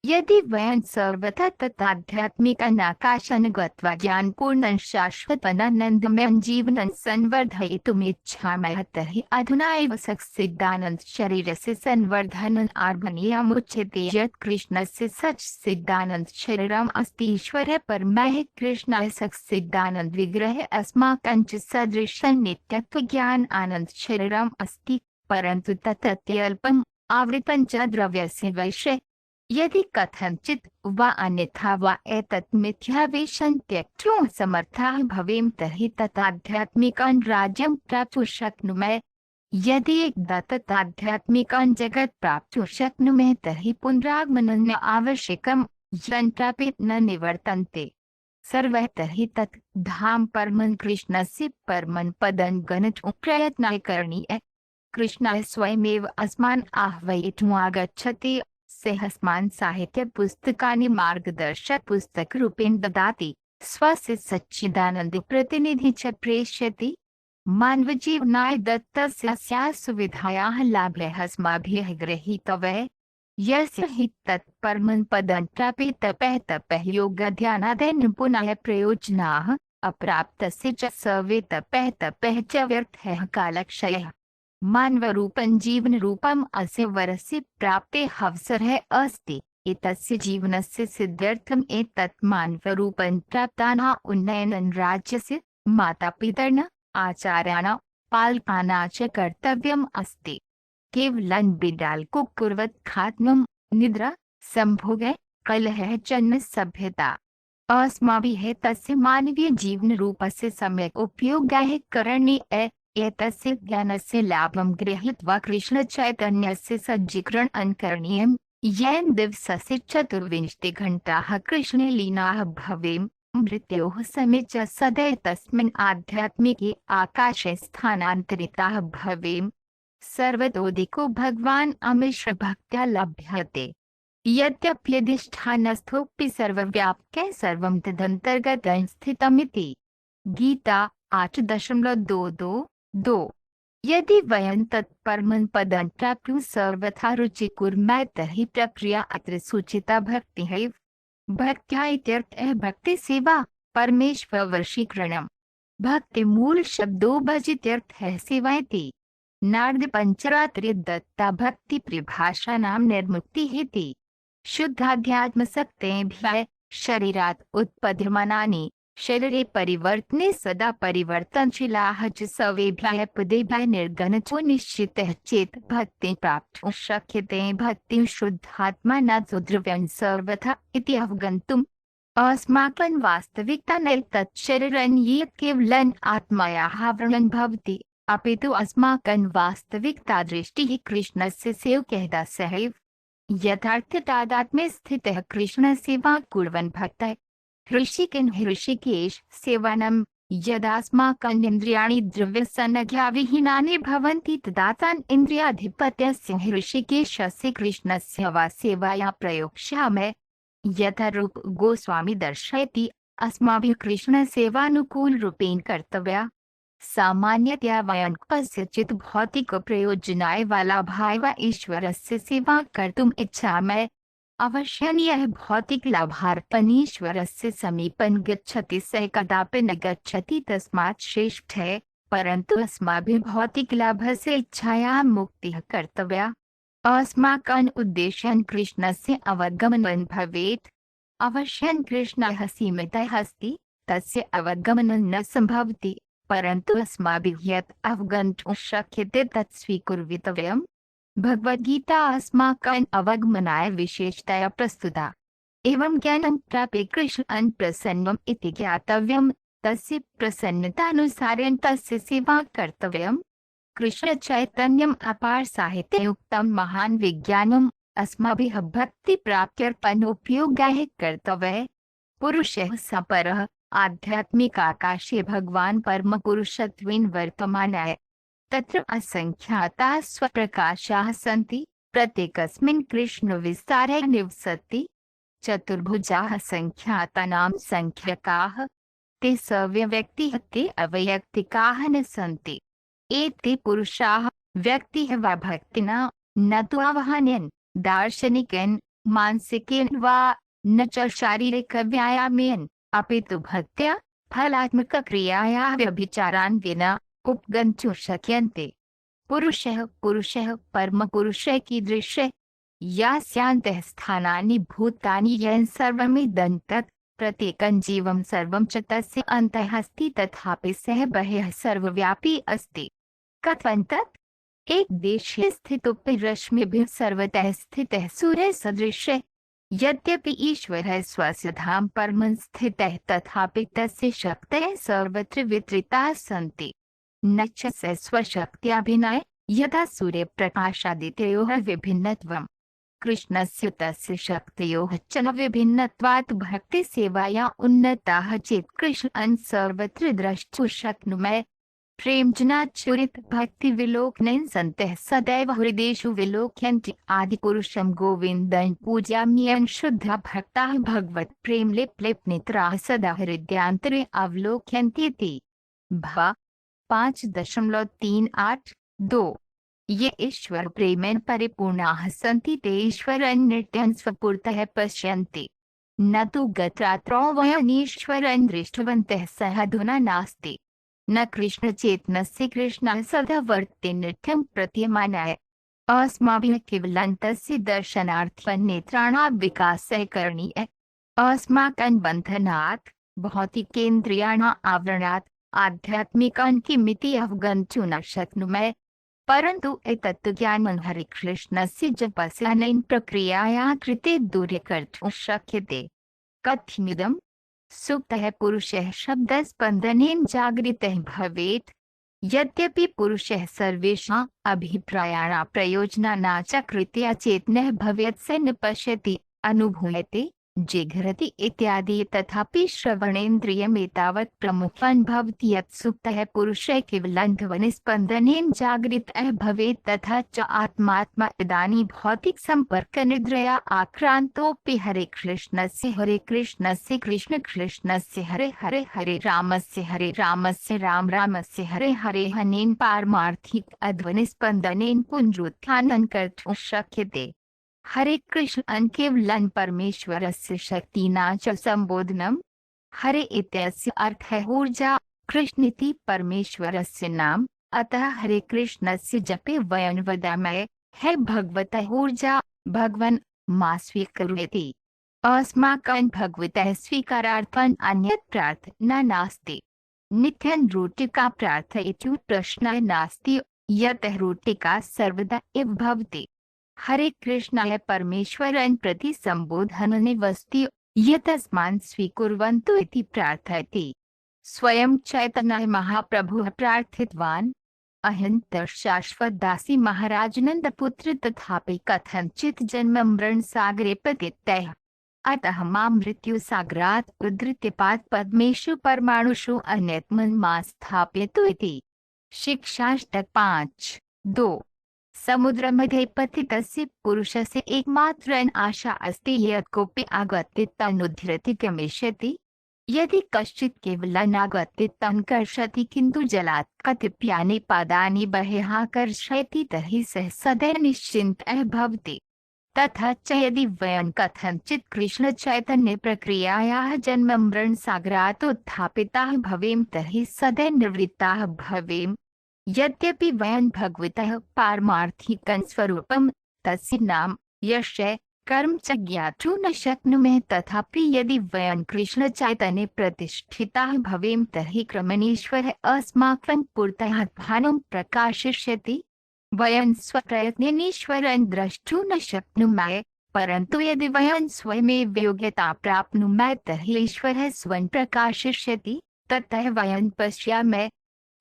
यदि वयं सर्वथा तदाध्यात्मिकम् आकाशं गत्वा ज्ञानपूर्णं शाश्वतमनन्दमयं जीवनं संवर्धयितुमिच्छामः तर्हि अधुना एव सच्चिदानन्दशरीरस्य संवर्धनम् आरभणीयमुच्यते। यत् कृष्णस्य सच्चिदानन्दशरीरम् अस्ति ईश्वरः परमः कृष्णः सच्चिदानन्दविग्रहः अस्माकं च सदृशं नित्यत्वज्ञानानन्दशरीरम् अस्ति, परन्तु तत् अत्यल्पम् आवृतं च द्रव्यस्य वशे। यदि कथंचित् वा अन्यथा वा एतत् मिथ्यावेशं त्यक्तुं समर्थाः भवेम तर्हि तदाध्यात्मिकं राज्यं प्राप्तुं शक्नुमः। यदि एकदा तदाध्यात्मिकं जगत् प्राप्तुं शक्नुमः तर्हि पुनरागमनं न आवश्यकं। यं प्राप्य न निवर्तन्ते सर्वः तर्हि तत् धाम परमं कृष्णस्य परमं पदं गन्तुं प्रयत्नः करणीयः। कृष्णः स्वयमेव अस्मान् आह्वयितुम् आगच्छति। सः अस्मान् साहित्यपुस्तकानि मार्गदर्शकपुस्तकरूपेण ददाति, स्वस्य सच्चिदानन्दप्रतिनिधि च प्रेषयति। मानवजीवनाय दत्तस्याः सुविधायाः लाभः अस्माभिः गृहीतव्यः। यस्य हि तत् परमं पदं प्राप्य तपः योगध्यानादेन पुनः प्रयोजनाः अप्राप्तस्य च सर्वे तपः च व्यर्थः कालक्षयः। मानवरूपं जीवनरूपम् अस्य वरस्य प्राप्तेः अवसरः अस्ति। एतस्य जीवनस्य सिद्ध्यर्थम् एतत् मानवरूपं प्राप्तानाम् उन्नयनं राज्यस्य मातापितॄणाम् आचार्याणां पालकानां च कर्तव्यम् अस्ति। केवलं बिडालकुक्कुरवत् खाद्यं निद्रा संभोगः कलहः च न सभ्यता। अस्माभिः तस्य मानवीयजीवनरूपस्य सम्यक् उपयोगः करणीयः। एतस्य ज्ञानस्य लाभं गृहीत्वा कृष्णचैतन्यस्य सज्जीकरणं करणीयम्। येन दिवसस्य 24 घण्टाः कृष्णे लीनाः भवेम। मृत्योः समये च सदैव तस्मिन् आध्यात्मिके आकाशे स्थानान्तरिताः भवेम। सर्वतोऽधिको भगवान् अमिश्रभक्त्या लभ्यते। यद्यप्यधिष्ठानस्थोऽपि सर्वव्यापकः सर्वं तदन्तर्गतं स्थितमिति। गीता 8.22 यदि वयं तत्परमं पदं प्राप्तुं सर्वथा रुचिकुर्मः तर्हि प्रक्रिया अत्र सूचिता भक्तिः। भक्त्या इत्यर्थः भक्तिसेवा, परमेश्वर वशीकरणम्। भक्ति मूल शब्दों भजित्यर्थः सेवा इति। नारद पंचरात्रि दत्ता भक्ति परिभाषा नाम निर्मुक्ति हेति। शुद्धाध्यात्म सक्तेभ्यः शरीरात् उत्पद्यमानानि शरीरे परिवर्तने सदा परिवर्तनशीलाः च सर्वेभ्यः पदेभ्यः निर्गणो निश्चितः चेत् भक्तिं प्राप्तुं शक्यते। भक्तिं शुद्धात्मना द्रव्यं सर्वथा इति अवगन्तुम् अस्माकं वास्तविकता न तत् शरीरं यत् केवलं आत्मयाः आवरणं भवति, अपितु अस्माकं वास्तविकता दृष्टिः कृष्णस्य सेवकः दासः। यथार्थतादात्म्ये स्थितः कृष्णसेवा कुर्वन् भक्तः ऋषिकेश सेवनं यदास्माकं इन्द्रियाणि द्रव्यसंज्ञाविहीनानि भवन्ति तदा तान् इन्द्रियाधिपत्यस्य ऋषिकेशस्य कृष्णस्य वा सेवाया प्रयोक्ष्यामः। यथा रूप गोस्वामी दर्शयति अस्माभिः कृष्णसेवानुकूलरूपेण कर्तव्या। सामान्यतया वयं कस्यचित् भौतिकप्रयोजनाय वा लाभाय वा ईश्वरस्य सेवा कर्तुम् इच्छामः। अवश्यं यः भौतिकलाभार्थम् ईश्वरस्य समीपं गच्छति सः कदापि न गच्छति तस्मात् श्रेष्ठः। परन्तु अस्माभिः भौतिकलाभस्य इच्छायाः मुक्तिः कर्तव्या। अस्माकम् उद्देश्यं कृष्णस्य अवगमनं भवेत्। अवश्यं कृष्णः सीमितः अस्ति, तस्य अवगमनं न सम्भवति, परन्तु अस्माभिः यत् अवगन्तुं शक्यते तत् स्वीकुर्तव्यम्। भगवद्गीता अस्माकम् अवगमनाय विशेषतया प्रस्तुता। एवं ज्ञानं प्राप्य कृष्णं प्रसन्नम् इति ज्ञातव्यम्। तस्य प्रसन्नतानुसारेण तस्य सेवा कर्तव्यम्। कृष्ण चैतन्यम् अपार साहित्ये उक्तं महान् विज्ञानम् अस्माभिः भक्ति प्राप्त्यर्पणोपयोगाय कर्तव्यः। पुरुषः सपरः आध्यात्मिक आकाशे भगवान् परमपुरुषत्वेन वर्तमानः। तत्र असङ्ख्याताः स्वप्रकाशाः सन्ति, प्रत्येकस्मिन् कृष्णविस्तारे निवसति। चतुर्भुजाः सङ्ख्यातानां सङ्ख्यकाः, ते सर्वव्यक्तिः ते अवैयक्तिकाः न सन्ति। एते पुरुषाः व्यक्तिः वा भक्तिना न तु आह्वयन् दार्शनिकेन मानसिकेन वा न च शारीरिकव्यायामेन अपितु भक्त्या फलात्मकक्रियायाः व्यभिचारान् विना उपगन्तुं शक्यन्ते। पुरुषः परमपुरुषः कीदृशः? यास्यान्तः स्थानानि भूतानि येन सर्वमिदं तत्। प्रत्येकं जीवं सर्वं च तस्य अन्तः अस्ति, तथापि सः बहिः सर्वव्यापी अस्ति। कथं तत्? एक देशे स्थितोऽपि रश्मिभिः सर्वतः स्थितः सूर्यसदृशः। यद्यपि ईश्वरः स्वस्य धाम परमं स्थितः, तथापि तस्य शक्तयः सर्वत्र वितरिताः सन्ति। न च स स्वशक्त्या भिन्नः, यथा सूर्यप्रकाशादित्योः विभिन्नत्वम्। कृष्णस्य तस्य शक्तयोः च न विभिन्नत्वात् भक्तिसेवाया उन्नताः चेत् कृष्णं सर्वत्र द्रष्टुं शक्नुमः। प्रेमजनाच्युरित भक्तिविलोकनेन सन्तः सदैव हृदेषु विलोक्यन्ति। आदिपुरुषं गोविन्दं पूजयाम्यहं शुद्धा भक्ताः भगवत्प्रेमलिप्तनेत्राः सदा हृदयान्तरे अवलोक्यन्तीति। भा 5.382 ये ईश्वर प्रेमेण परिपूर्णाः सन्ति ते ईश्वरं नित्यं स्वपुरतः पश्यन्ति। न तु गतरात्रौ वयम् ईश्वरं दृष्टवन्तः सः अधुना नास्ति। न कृष्णचेतनस्य कृष्णः सदा वर्तते नित्यं प्रतीयमानः। अस्माभिः केवलं तस्य दर्शनार्थं नेत्राणां विकासः करणीयः। अस्माकं बन्धनात् भौतिकेन्द्रियाणाम् आवरणात् आध्यात्मिकं किमिति अवगन्तुं न शक्नुमः। परन्तु एतत् ज्ञानं हरिकृष्णस्य जपस्यानेन प्रक्रियायाः कृते दूरीकर्तुं शक्यते। कथमिदं? सुप्तः पुरुषः शब्दस्पन्दनेन जागरितः भवेत्। यद्यपि पुरुषः सर्वेषाम् अभिप्रायाणां प्रयोजनानां च कृत्या चेतनः भवेत् स न पश्यति, अनुभूयते, जिघ्रति इत्यादि। तथापि श्रवणेन्द्रियमेतावत् प्रमुखं भवति यत् सुप्तः पुरुषः केवलं ध्वनिस्पन्दनेन जागृतः भवेत्। तथा च आत्मात्मा इदानीं भौतिकसम्पर्कनिद्रया आक्रान्तोऽपि हरे कृष्णस्य कृष्ण कृष्णस्य हरे हरे हरे रामस्य राम रामस्य हरे हरे अनेन पारमार्थिक अध्वनिस्पन्दनेन पुनरुत्थानं कर्तुं शक्यते। हरे कृष्ण केवलं परमेश्वरस्य शक्तिना च संबोधनम्। हरे इत्यस्य अर्थः ऊर्जा, कृष्णेति परमेश्वरस्य नाम। अतः हरे कृष्णस्य जपे वयं वदामः हे भगवतः ऊर्जा भगवन् मा स्वीकुर्वते। अस्माकं भगवतः स्वीकारार्थम् अन्यत् प्रार्थना नास्ति। नित्यं रोटिका प्रार्थयतु प्रश्नः नास्ति, यतः रोटिका सर्वदा एव भवति। हरे कृष्णाय परमेश्वरं प्रति संबोधनने वस्ति यतस्मान् स्वीकुर्वन्तु इति प्रार्थयति। स्वयं चैतन्य महाप्रभुः प्रार्थितवान्। अहं शाश्वत दासी महाराज नंदपुत्र तथापि कथंचित् जन्म मरण सागरे पतितः। अतः मां मृत्युसागरात् उद्धृत्य पद्मेषु परमाणुषु अन्यतमं मा स्थापयतु इति। शिक्षाष्टक 5:2। समुद्रमध्ये पतितस्य पुरुषस्य एकमात्र आशा अस्ति यत् कोऽपि आगत्य तनुद्धरति गमिष्यति। यदि कश्चित् केवलं आगत्य तं कर्षति किन्तु जलात् कतिपयानि पादानि बहिः आकर्षयति तर्हि सः सदैव निश्चिन्तः भवति। तथा च यदि वयं कथंचित् कृष्णचैतन्य प्रक्रियायाः जन्म मरण सागरात् उत्थापिताः भवेम तर्हि सदैव निवृत्ताः भवेम। यद्यपि वयं भगवतः पारमार्थिकं स्वरूपं तस्य नाम यश कर्म च ज्ञातुं न शक्नुमः, तथापि यदि वयं कृष्णचैतन्ये प्रतिष्ठिताः भवेम तर्हि क्रमेणेश्वरः अस्माकं पुरतः भानं प्रकाशयति। वयं स्वप्रयत्नेन ईश्वरं द्रष्टुं न शक्नुमः, परन्तु यदि वयं स्वयमेव योग्यता प्राप्नुमः तर्हि ईश्वरः स्वयं प्रकाशयति। ततः वयं पश्यामः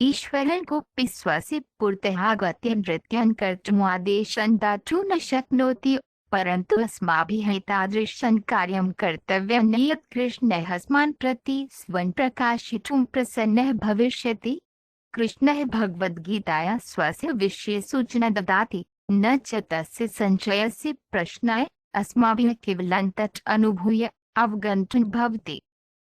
ईश्वरं कोऽपि स्वस्य पुरतः आगत्य नृत्यं कर्तुम् आदेशं दातुं न शक्नोति, परन्तु अस्माभिः एतादृशं कार्यं कर्तव्यं यत् कृष्णः अस्मान् प्रति स्वयं प्रकाशितुं प्रसन्नः भविष्यति। कृष्णः भगवद्गीतायां स्वस्य विषये सूचना ददाति, न च तस्य सञ्चयस्य प्रश्नः अस्माभिः केवलं तत् अनुभूय अवगन्तुं भवति।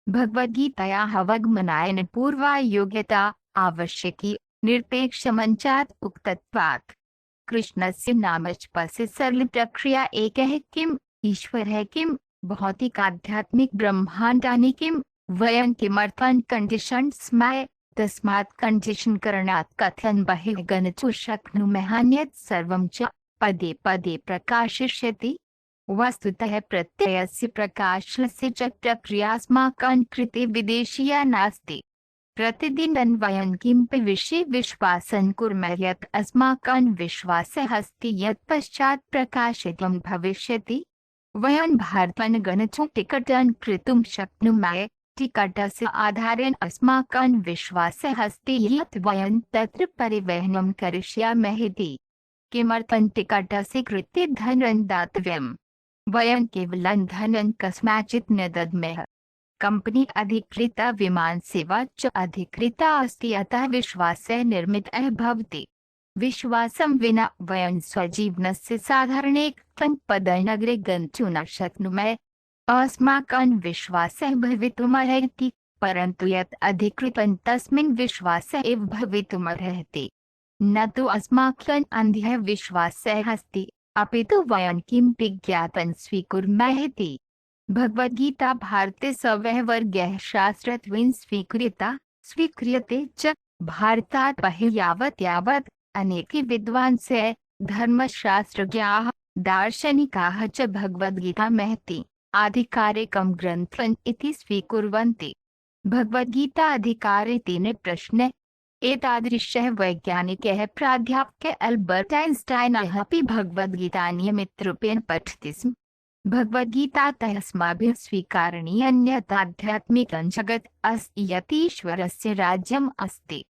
भगवद्गीतायाः अवगमनाय पूर्वा योग्यता आवश्यकी निरपेक्षमञ्चात् उक्तत्वात्। कृष्णस्य नामजपस्य सरल प्रक्रिया एकः किम् ईश्वरः किम् भौतिकाध्यात्मिक ब्रह्माण्डानि किम् वयं किमर्थं कण्डिशन् स्मः तस्मात् कण्डिशन् करणात् कथं बहिः गन्तुं शक्नुमः अन्यत् सर्वं च पदे पदे प्रकाशिष्यति। वस्तुतः प्रत्ययस्य प्रकाशस्य च प्रक्रिया अस्माकं कृते विदेशीया नास्ति। प्रतिदिनं वयं किमपि विषये विश्वासं कुर्मः यत् अस्माकं विश्वासः अस्ति यत् पश्चात् प्रकाशितं भविष्यति। वयं भारतं गन्तुं टिकटं क्रेतुं शक्नुमः। टिकटस्य आधारेण अस्माकं विश्वासः अस्ति यत् वयं तत्र परिवहनं करिष्यामः इति। किमर्थं टिकटस्य कृते धनं दातव्यम्? वयं केवलं धनं कस्माचित् न दद्मः। कंपनी अधिकृता विमान सेवा च अधिकृता अस्ति, अतः विश्वासः निर्मितः भवति। विश्वासं विना वयं स्वजीवनस्य साधारणेकं पदनगरे गन्तुं न शक्नुमः। अस्माकं विश्वासः भवितुमर्हति, परन्तु यत् अधिकृतं तस्मिन् विश्वासः एव भवितुमर्हति। न तु अस्माकं अन्धः विश्वासः अस्ति, अपि तु वयं किमपि ज्ञातं स्वीकुर्मः इति। भगवद्गीता भारते सव्यववर्गीयः शास्त्रत्वेन स्वीक्रियते च। भारतात् बहिः यावत् अनेके विद्वांसः धर्मशास्त्रज्ञाः दार्शनिकाः च भगवद्गीता महति आधिकारिकं ग्रन्थम् इति स्वीकुर्वन्ति। भगवद्गीता अधिकारितेन प्रश्नः। एतादृशः वैज्ञानिकः प्राध्यापकः अल्बर्ट् ऐन्स्टाइनः अपि भगवद्गीता नियमितरूपेण पठति स्म। भगवद्गीतातः अस्माभिः स्वीकारणीयं आध्यात्मिकं जगत् अस्ति यत् ईश्वरस्य राज्यम् अस्ति।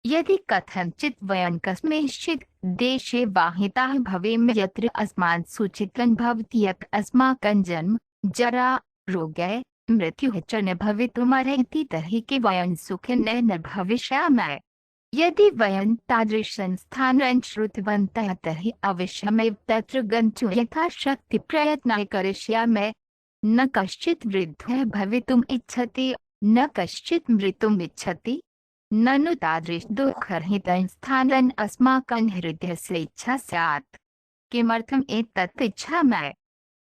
यदि कथंचित् वयं कस्मिंश्चित् देशे वाहिताः भवेम यत्र अस्मान् सूचितं भवति यत् अस्माकं जन्म जरा रोगे मृत्यु च न भवितुमर्हति तर्हि कि वयं सुखिनः न भविष्यामः। यदि वयं तादृशं स्थानं श्रुतवन्तः तर्हि अवश्यमेव तत्र गन्तुं यथाशक्ति प्रयत्नः करिष्यामः। न कश्चित् वृद्धः भवितुम् इच्छति, न कश्चित् मृतुम् इच्छति। ननु तादृशदुःखरहितं स्थानम् अस्माकं हृदयस्य इच्छा स्यात्। किमर्थम् एतत् इच्छामः?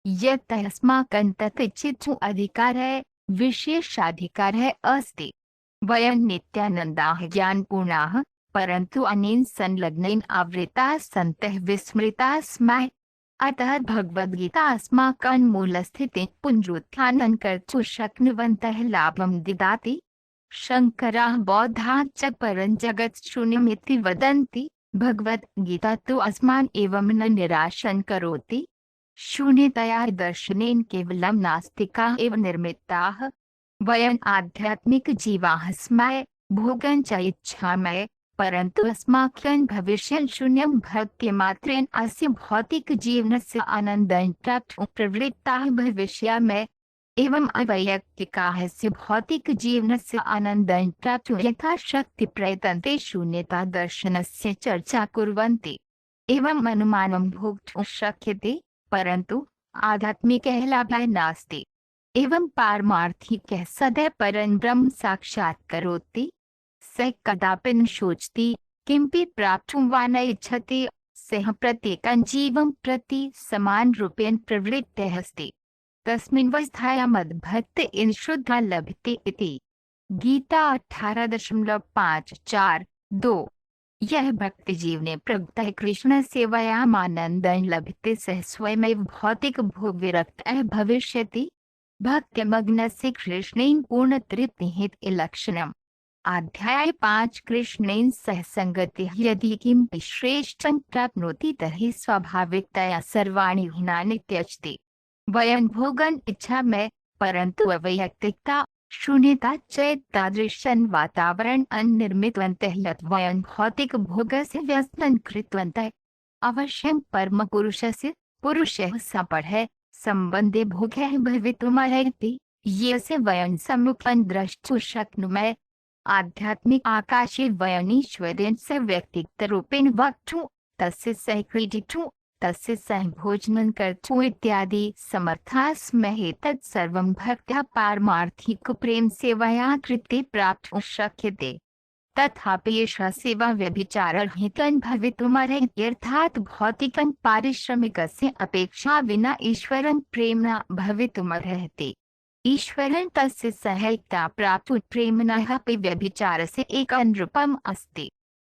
यत् अस्माकं तत् इच्छितुम् अधिकारः, विशेषाधिकारः अस्ति। वयं नित्यानन्दाः ज्ञानपूर्णाः, परन्तु अनेन संलग्नेन आवृताः सन्तः विस्मृताः स्मः। अतः भगवद्गीता अस्माकं मूलस्थितिं पुनरुत्थानं कर्तुं शक्नुवन्तः लाभं ददाति। शङ्कराः बौद्धाः च परं जगत् शून्यमिति वदन्ति। भगवद्गीता तु अस्मान् एवं न निराशं करोति। शून्यतया दर्शनेन केवलं नास्तिकाः एव निर्मिताः। वयम् आध्यात्मिकजीवाः स्मः, भोगं च इच्छामः, परन्तु अस्माकं भविष्यं शून्यं भक्तिमात्रेण अस्य भौतिकजीवनस्य आनन्दं प्राप्तुं प्रवृत्ताः भविष्यामः। एवम् अवैयक्तिकाः अस्य भौतिकजीवनस्य आनन्दं प्राप्तुं यथाशक्ति प्रयतन्ते शून्यतादर्शनस्य चर्चा कुर्वन्ति। एवम् अनुमानं भोक्तुं शक्यते, परन्तु आध्यात्मिकः लाभः नास्ति। एवं पारमार्थिकः सदैव परं ब्रह्म साक्षात्करोति। स कदापि न शोचति, किमपि प्राप्तुं वा न इच्छति। सः प्रत्येकं जीवं प्रति समानरूपेण प्रवृत्तः अस्ति। तस्मिन्वस्थायां मद्भक्तेन शुद्धः लभते इति। गीता 18.5.4.2। यह भक्ति जीवने प्रगतः कृष्ण सेवायाम् आनन्दं लभते सः स्वयमेव भौतिक भोग विरक्तः भविष्यति। भक्तिमग्नस्य कृष्णेन पूर्णतृप्तिः लक्षणम्। अध्याय 5 कृष्णेन सह संगतिः यदि किमपि श्रेष्ठं प्राप्नोति तर्हि स्वाभाविकतया सर्वाणि हीनानि त्यजति। वयं भोगन् इच्छामः, परन्तु अवैयक्तिकता, शून्यता च तादृशं वातावरणं निर्मितवन्तः यत् वयं भौतिकभोगस्य व्यसनं कृतवन्तः। अवश्यं परमपुरुषस्य पुरुषः सपरः सम्बन्धे भोगः भवितुमर्हति, यस्य वयं सम्मुखं द्रष्टुं शक्नुमः। आध्यात्मिक आकाशे वयम् ईश्वरेण सह व्यक्तिगतरूपेण वक्तुं, तस्य सह क्रीडितुं, तस्य सह भोजनं कर्तुम् इत्यादि समर्थाः स्मः। एतत् सर्वं भक्त्या पारमार्थिकप्रेम सेवया कृते प्राप्तुं शक्यते। तथापि एषा सेवा व्यभिचाररहितं भवितुमर्हति, अर्थात् भौतिकं पारिश्रमिकस्य अपेक्षा विना ईश्वरं प्रेम्णा भवितुमर्हति। ईश्वरं तस्य सहायता प्राप्तुं प्रेम्णः अपि व्यभिचारस्य एकं रूपम् अस्ति।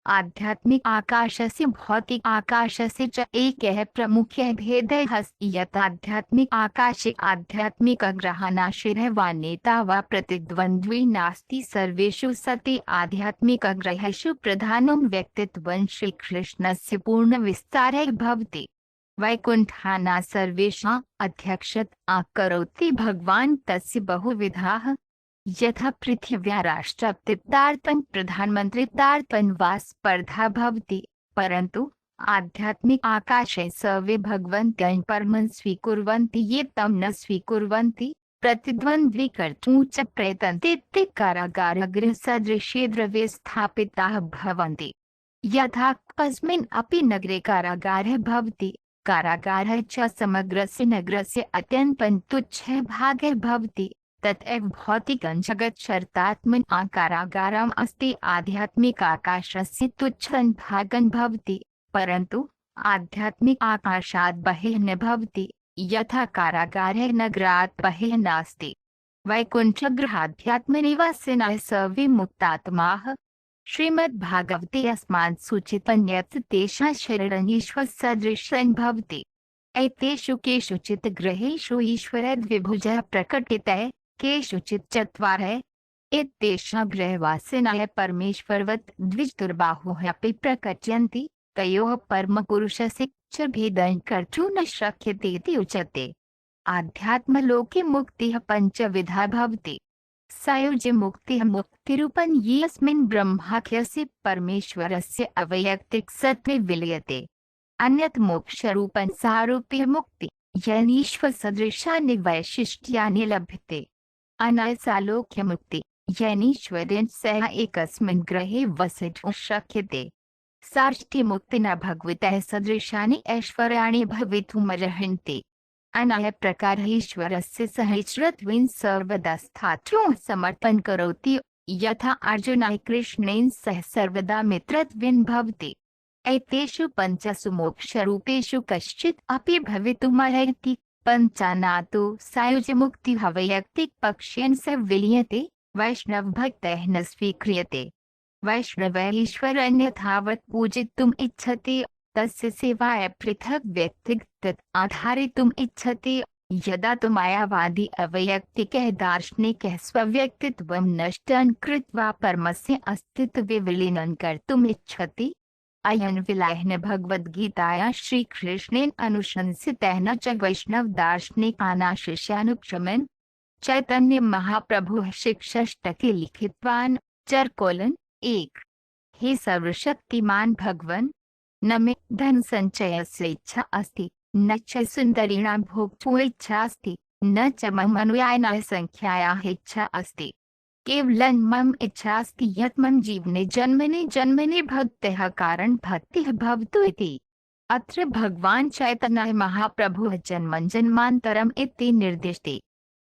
आध्यात्मिक आकाशस्य भौतिक आकाशस्य च एकः प्रमुखः भेदः अस्ति यत् आध्यात्मिक आकाशे आध्यात्मिकग्रहानाशिरः वा नेता वा प्रतिद्वन्द्वी नास्ति। सर्वेषु सति आध्यात्मिकग्रहेषु प्रधानं व्यक्तित्वं श्रीकृष्णस्य पूर्णविस्तारः भवति। वैकुण्ठाना सर्वेषाम् अध्यक्षता करोति भगवान्। तस्य बहुविधाः, यथा पृथिव्या राष्ट्रपतित्वार्थं प्रधानमन्त्रित्वार्थं वा स्पर्धा भवति, परन्तु आध्यात्मिक आकाशे सर्वे भगवन्तं परमं स्वीकुर्वन्ति। ये तं न स्वीकुर्वन्ति प्रतिद्वन्द्वी कर्तुं च प्रयतन्ते ते कारागारगृहसदृशे द्रव्ये स्थापिताः भवन्ति। यथा कस्मिन् अपि नगरे कारागारः भवति, कारागारः च समग्रस्य नगरस्य अत्यन्तं तुच्छः भागः भवति। तथैव भौतिकं जगत् शर्तात्मना कारागारम् अस्ति। आध्यात्मिक आकाशस्य तुच्छं भागं भवति, परन्तु आध्यात्मिक आकाशात् बहिः न भवति। यथा कारागारः नगरात् बहिः नास्ति। वैकुण्ठगृहाध्यात्मनिवासिनः सर्वे मुक्तात्माः। श्रीमद्भागवते अस्मान् सूचितं यत् तेषां शरणम् ईश्वरसदृशं भवति। एतेषु केषुचित् गृहेषु ईश्वरद्विभुजः प्रकटितः, केषुचित् चत्वारः। एतेषां गृहवासिनः परमेश्वरवत् द्विचतुर्बाहुः अपि प्रकटयन्ति। तयोः परमपुरुषस्य च भेदं कर्तुं न शक्यते इति उच्यते। आध्यात्मलोके मुक्तिः पञ्चविधा भवति। सायुज्य मुक्तिः मुक्तिरूपं यस्मिन् ब्रह्माख्यस्य परमेश्वरस्य अवैयक्तिक सत्त्वे विलीयते। अन्यत् मोक्षरूपं सारूप्य मुक्ति। येनीश्वरसदृशानि वैशिष्ट्यानि लभ्यते। अनयसालोक्यमुक्ति येनीश्वरेण सह एकस्मिन् गृहे वसितुं शक्यते। साष्टिमुक्तिना भगवतः सदृशानि ऐश्वर्याणि भवितुमर्हन्ति। अनयप्रकारः ईश्वरस्य सहचरत्वेन सर्वदा स्थातुं समर्थनं करोति, यथा अर्जुनः कृष्णेन सह सर्वदा मित्रत्वेन भवति। एतेषु पञ्चसु मोक्षरूपेषु कश्चित् अपि भवितुमर्हति। पञ्चानातो सायुज्यमुक्तिः वैयक्तिकपक्षेण स विलीयते, वैष्णवभक्तैः न स्वीक्रियते। वैष्णवः ईश्वरन्यथावत् पूजितुम् इच्छति, तस्य सेवाय पृथक् व्यक्तिगत आधारितुम् इच्छति। यदा तु मायावादी अवैयक्तिकः दार्शनिकः स्वव्यक्तित्वं नष्टं कृत्वा परमस्य अस्तित्वे विलीनं कर्तुम् इच्छति। अयं विलयः भगवद्गीतायां श्रीकृष्णेन अनुशंसितः च वैष्णवदार्शनिकानां शिष्यानुक्रमेण। चैतन्य महाप्रभुः शिक्षाष्टके लिखितवान्। 1 हे सर्वशक्तिमान भगवन्, न मे धन संचयस्य इच्छा अस्ति, न च सुन्दरीणां भोक्तुम् इच्छा अस्ति, न च मम अनुयायिनां संख्यायाः इच्छा अस्ति। केवलं मम इच्छा अस्ति यत् मम जीवने जन्मनि जन्मनि भक्तः कारण भक्तिः भवतु इति। अत्र भगवान् चैतन्यः महाप्रभुः जन्मन् जन्मान्तरम् इति निर्दिशति।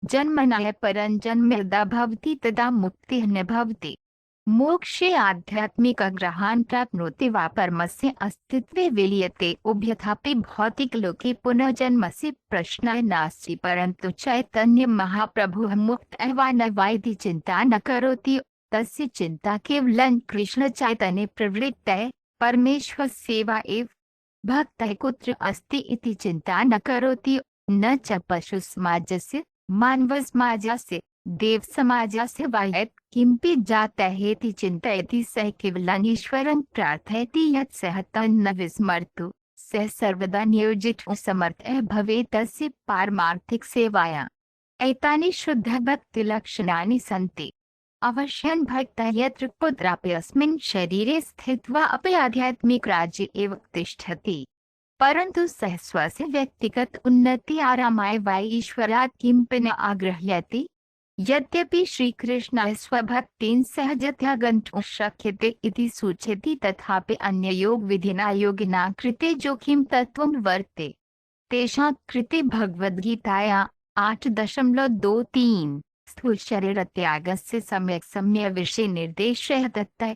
जन्मनः परं जन्म यदा भवति तदा मुक्तिः न भवति। मोक्षे आध्यात्मिकग्रहान् प्राप्नोति वा परमस्य अस्तित्वे विलीयते। उभयथापि भौतिकलोके पुनर्जन्मस्य प्रश्नः नास्ति, परन्तु चैतन्य महाप्रभुः मुक्तः वा न वा इति चिन्ता न करोति। तस्य चिन्ता केवलं कृष्ण चैतन्ये प्रवृत्तः परमेश्वर सेवा एव। भक्तः कुत्र अस्ति इति चिन्ता न करोति, न च पशुसमाजस्य, मानवसमाजस्य, देवसमाजस्य वा यत् किमपि जातः इति चिन्तयति। सः केवलं ईश्वरं प्रार्थयति यत् सः तन्न विस्मर्तु। सः सर्वदा नियोजितुं समर्थः भवेत् तस्य पारमार्थिक सेवायाम्। एतानि शुद्धभक्तिलक्षणानि सन्ति। अवश्यं भक्तः यत्र कुत्रापि अस्मिन् शरीरे स्थित्वा अपि आध्यात्मिकराज्ये एव तिष्ठति, परन्तु सः स्वस्य व्यक्तिगत उन्नति आरामाय वा ईश्वरात् किमपि न आगृह्यति। यद्यपि श्रीकृष्णः स्वभक्तेन सहजतया गन्तुं शक्यते इति सूचयति, तथापि अन्ययोगविधिना योगिनां कृते जोखिम तत्त्वं वर्तते। तेषां कृते भगवद्गीतायां 8.23 स्थूलशरीरत्यागस्य सम्यक् विषये निर्देशः दत्तः।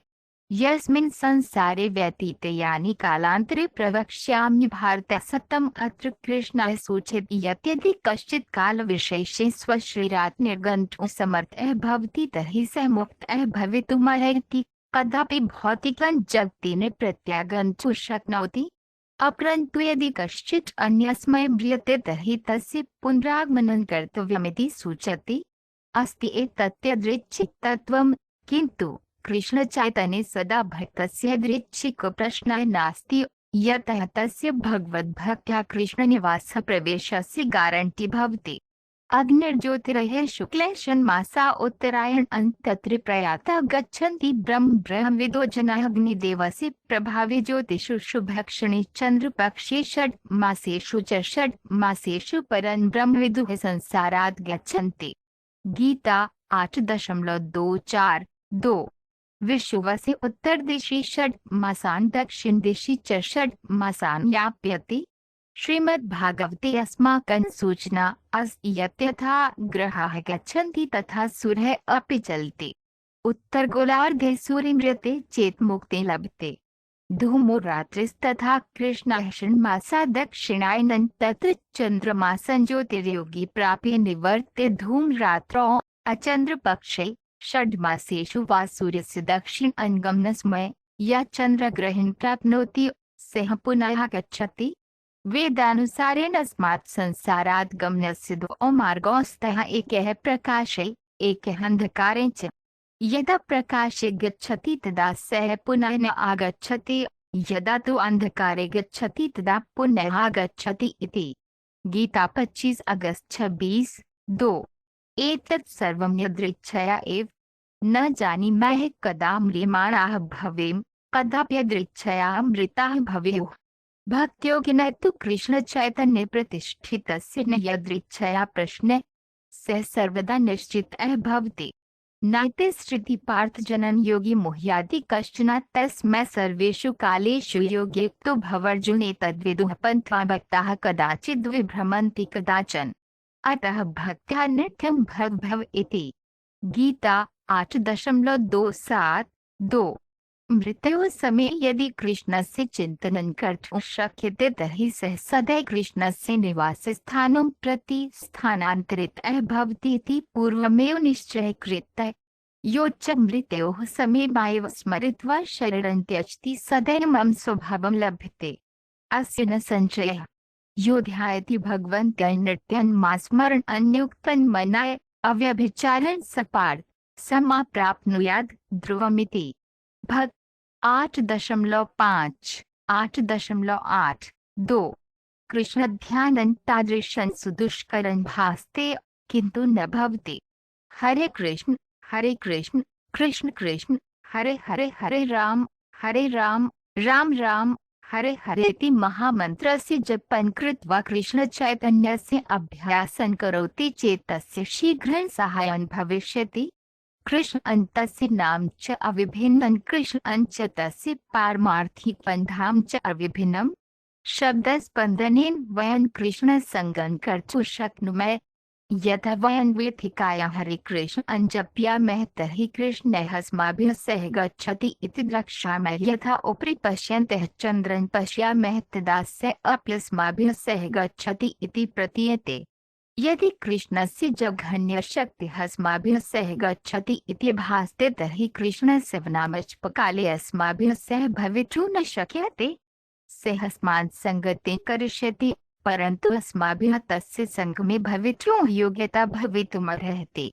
यस्मिन् संसारे व्यतीते यानि कालान्तरे प्रवक्ष्यामि भारत। सत्यम् अत्र कृष्णः सूचयति यत् यदि कश्चित् कालविशेषे स्वशरीरात् निर्गन्तुं समर्थः भवति तर्हि सः मुक्तः भवितुमर्हति। कदापि भौतिकं जगति न प्रत्यागन्तुं शक्नोति। अपरन्तु यदि कश्चित् अन्यस्मै म्रियते तर्हि तस्य पुनरागमनं कर्तव्यमिति सूचयति। अस्ति एतत्यदृच्छिकतत्त्वं, किन्तु कृष्ण चैतन्ये सदा भक्तस्य यादृच्छिकप्रश्नः नास्ति, यतः तस्य भगवद्भक्त्या कृष्णनिवासः प्रवेशस्य गारण्टी भवति। अग्निर्ज्योतिरः शुक्लः षण्मासा उत्तरायणं तत्र प्रयातः गच्छन्ति ब्रह्मविदो जनाः। अग्निदेवस्य प्रभावे ज्योतिषु शुभक्षणे चन्द्रपक्षे 6 मासेषु च 6 मासेषु परं ब्रह्मविदुः संसारात् गच्छन्ति। गीता 8.24-2 विषुवस्य उत्तरदिशि 6 मासान् दक्षिण दिशि च 6 मासान् यापयति। श्रीमद्भागवते अस्माकं सूचना अस्ति यत् यथा ग्रहाः गच्छन्ति तथा सूर्यः अपि चलति। उत्तरगोलार्धे सूर्यम्रियते चेत् मुक्तिः लभते। धूमो रात्रिस्तथा कृष्णः षण्मासा दक्षिणायनं तत्र चन्द्रमासं ज्योतिर्योगी प्राप्य निवर्ते धूमरात्रौ अचन्द्रपक्षे 6 मासेषु वा सूर्यस्य दक्षिणागमनसमये यः चन्द्रग्रहणं प्राप्नोति सः पुनः गच्छति। वेदानुसारेण अस्मात् संसारात् गमनस्य द्वौ मार्गौ स्तः, एकः प्रकाशे एकः अन्धकारे च। यदा प्रकाशे गच्छति तदा सः पुनः न आगच्छति, यदा तु अन्धकारे गच्छति तदा पुनः आगच्छति इति। गीता 25 अगस्त 26-2। एतत् सर्वं यदृच्छया एव। न जानीमः कदा म्रियमाणाः भवेम, कदाप्यदृच्छया मृताः भवेयुः। भक्त्योगिन तु कृष्ण चैतन्य प्रतिष्ठितस्य न यदृच्छया प्रश्ने स सर्वदा निश्चितः भवति। नैते सृति पार्थ जनन योगी मुह्याति कश्चन तस्मै सर्वेषु कालेषु योगयुक्तो भवर्जुने तद्विदुः पन्था भक्ताः कदाचिद् विभ्रमन्ति कदाचन। अतः भक्त्या नित्यं भव भव इति। गीता 8.27-2। मृत्योः समये यदि कृष्णस्य चिन्तनं कर्तुं शक्यते तर्हि सः सदैव कृष्णस्य निवासस्थानं प्रति स्थानान्तरितः भवति इति पूर्वमेव निश्चयकृतः। यो च मृत्योः समये मामेव स्मरित्वा शरणं त्यजति सदैव मम स्वभावं लभते। अस्य न संशयः। यो ध्यायति भगवन्तं नित्यं मास्मरन् अन्युक्तं मनाय अव्यभिचारन् स पार्थ समाप्राप्नुयात् ध्रुवमिति। भक्त 8.5 8.8-2। कृष्ण ध्यानं तादृशं सुदुष्करं भासते किन्तु न भवति। हरे कृष्ण कृष्ण कृष्ण हरे हरे हरे राम राम राम हरे हरे इति महामन्त्रस्य जपं कृत्वा कृष्ण चैतन्यस्य अभ्यासं करोति चेत् तस्य शीघ्रं साहाय्यं भविष्यति। कृष्ण तस्य नाम च अविभिन्नं कृष्ण च तस्य पारमार्थिकं धाम च अविभिन्नं। शब्दस्पन्दनेन वयं कृष्णसङ्गं कर्तुं शक्नुमः। यथा वयं वीथिकायां हरे कृष्ण जप्यामः तर्हि कृष्णः अस्माभिः सह गच्छति इति द्रक्ष्यामः। यथा उपरि पश्यन्तः चन्द्रं पश्यामः तदा स अपि सह गच्छति इति प्रतीयते। यदि कृष्णस्य जघन्यशक्तिः अस्माभिः सह गच्छति इति भासते तर्हि कृष्णस्य नामजपकाले अस्माभिः सह भवितुं न शक्यते। सः अस्मान् सङ्गतिं करिष्यति परन्तु अस्माभिः तस्य सङ्गमे भवितुं योग्यता भवितुमर्हति।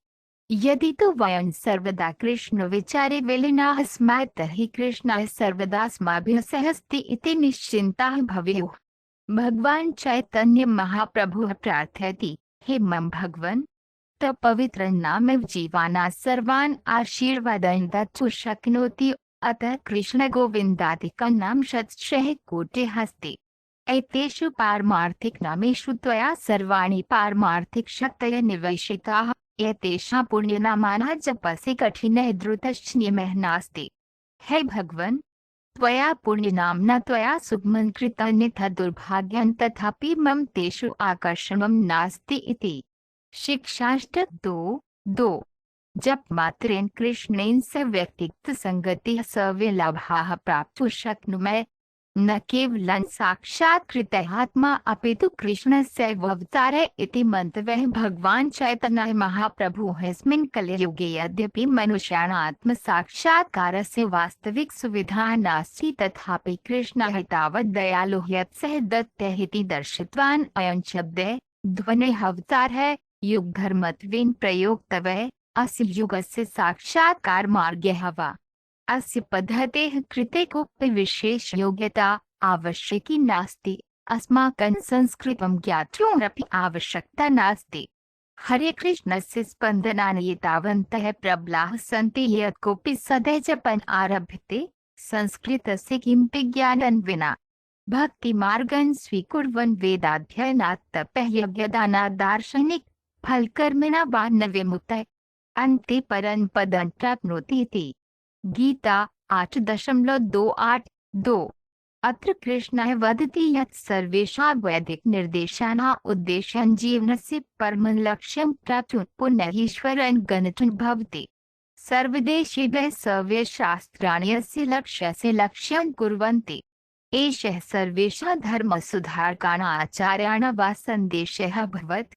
यदि तु वयं सर्वदा कृष्णविचारे विलीनाः स्मः तर्हि कृष्णः सर्वदा अस्माभिः सह अस्ति इति निश्चिन्ताः भवेयुः। भगवान् चैतन्य महाप्रभुः प्रार्थयति, हे मम भगवन्, तव पवित्र नाम जीवाना सर्वान् आशीर्वादान् दातुं शक्नोति। अतः कृष्ण गोविन्दादिकं नाम शतशः कोटिः अस्ति। एतेषु पारमार्थिक नामेषु त्वया सर्वाणि पारमार्थिकशक्तयः निवेशिताः। एतेषां पुण्यनामानां जपस्य कठिनः द्रुतश्च नियमः नास्ति। हे भगवन्, त्वया पुण्यनाम्ना त्वया सुगमं कृतान्यथा दुर्भाग्यं तथापि मम तेषु आकर्षणं नास्ति इति। शिक्षाष्टक 2:2। जप मात्रेण कृष्णेन सह व्यक्तिगतसङ्गतिः सविलभाः प्राप्तुं शक्नुमः। न केवलं साक्षात्कृतः आत्मा अपितु कृष्णस्यैव अवतारः इति मन्तव्यः। भगवान् चैतन्यः महाप्रभुः अस्मिन् कलियुगे यद्यपि मनुष्याणाम् आत्मसाक्षात्कारस्य वास्तविक सुविधा नास्ति तथापि कृष्णः तावत् दयालुः यत् सः दत्तः इति दर्शितवान्। अयं शब्दः ध्वनेः अवतारः युगधर्मत्वेन प्रयोक्तव्यः। अस्य युगस्य साक्षात्कारमार्गः वा। अस्य पद्धतेः कृते कोऽपि विशेष योग्यता आवश्यकी नास्ति। अस्माकं संस्कृतं ज्ञातुमपि आवश्यकता नास्ति। हरे कृष्णस्य स्पन्दनानि एतावन्तः प्रबलाः सन्ति यत् कोऽपि सदैव जपन् आरभते संस्कृतस्य किमपि ज्ञानं विना। भक्तिमार्गं स्वीकुर्वन् वेदाध्ययनात् तपः यज्ञदानात् दार्शनिक फलकर्मिणा वा न विमुक्तः अन्ते परं पदं प्राप्नोति इति। गीता 8.28-2। अत्र कृष्णः वदति यत् सर्वेषां वैदिकनिर्देशानाम् उद्देश्यं जीवनस्य परमं लक्ष्यं प्राप्तुं पुनः ईश्वरं गन्तुं भवति। सर्वदेशीयः सर्वे शास्त्राणि अस्य लक्ष्यस्य लक्ष्यं कुर्वन्ति। एषः सर्वेषां धर्मसुधारकाणाम् आचार्याणां वा सन्देशः भवत्।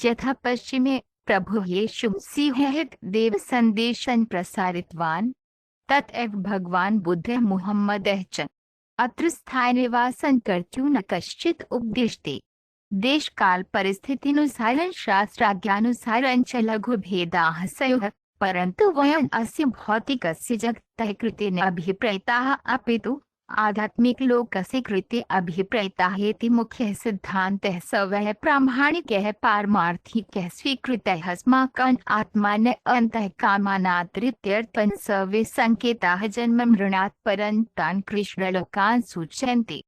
यथा पश्चिमे प्रभुः येशुमसीहः देवसन्देशं प्रसारितवान् तथैव भगवान् बुद्धः मुहम्मदः च अत्र स्थायिनिवासं कर्तुं न कश्चित् उपदिशति। देशकालपरिस्थित्यनुसारं शास्त्राज्ञानुसारं च लघुभेदाः स्युः परन्तु वयम् अस्य भौतिकस्य जगतः कृते न अभिप्रेताः अपितु आध्यात्मिकलोकस्य कृते अभिप्रेताः इति मुख्यः सिद्धान्तः स्वयं प्रामाणिकः पारमार्थिकः स्वीकृतः। अस्माकम् आत्मानः अन्तःकामानातिरिक्तार्थं सर्वे सङ्केताः जन्म मरणात् परं तान् कृष्णलोकान् सूचयन्ति।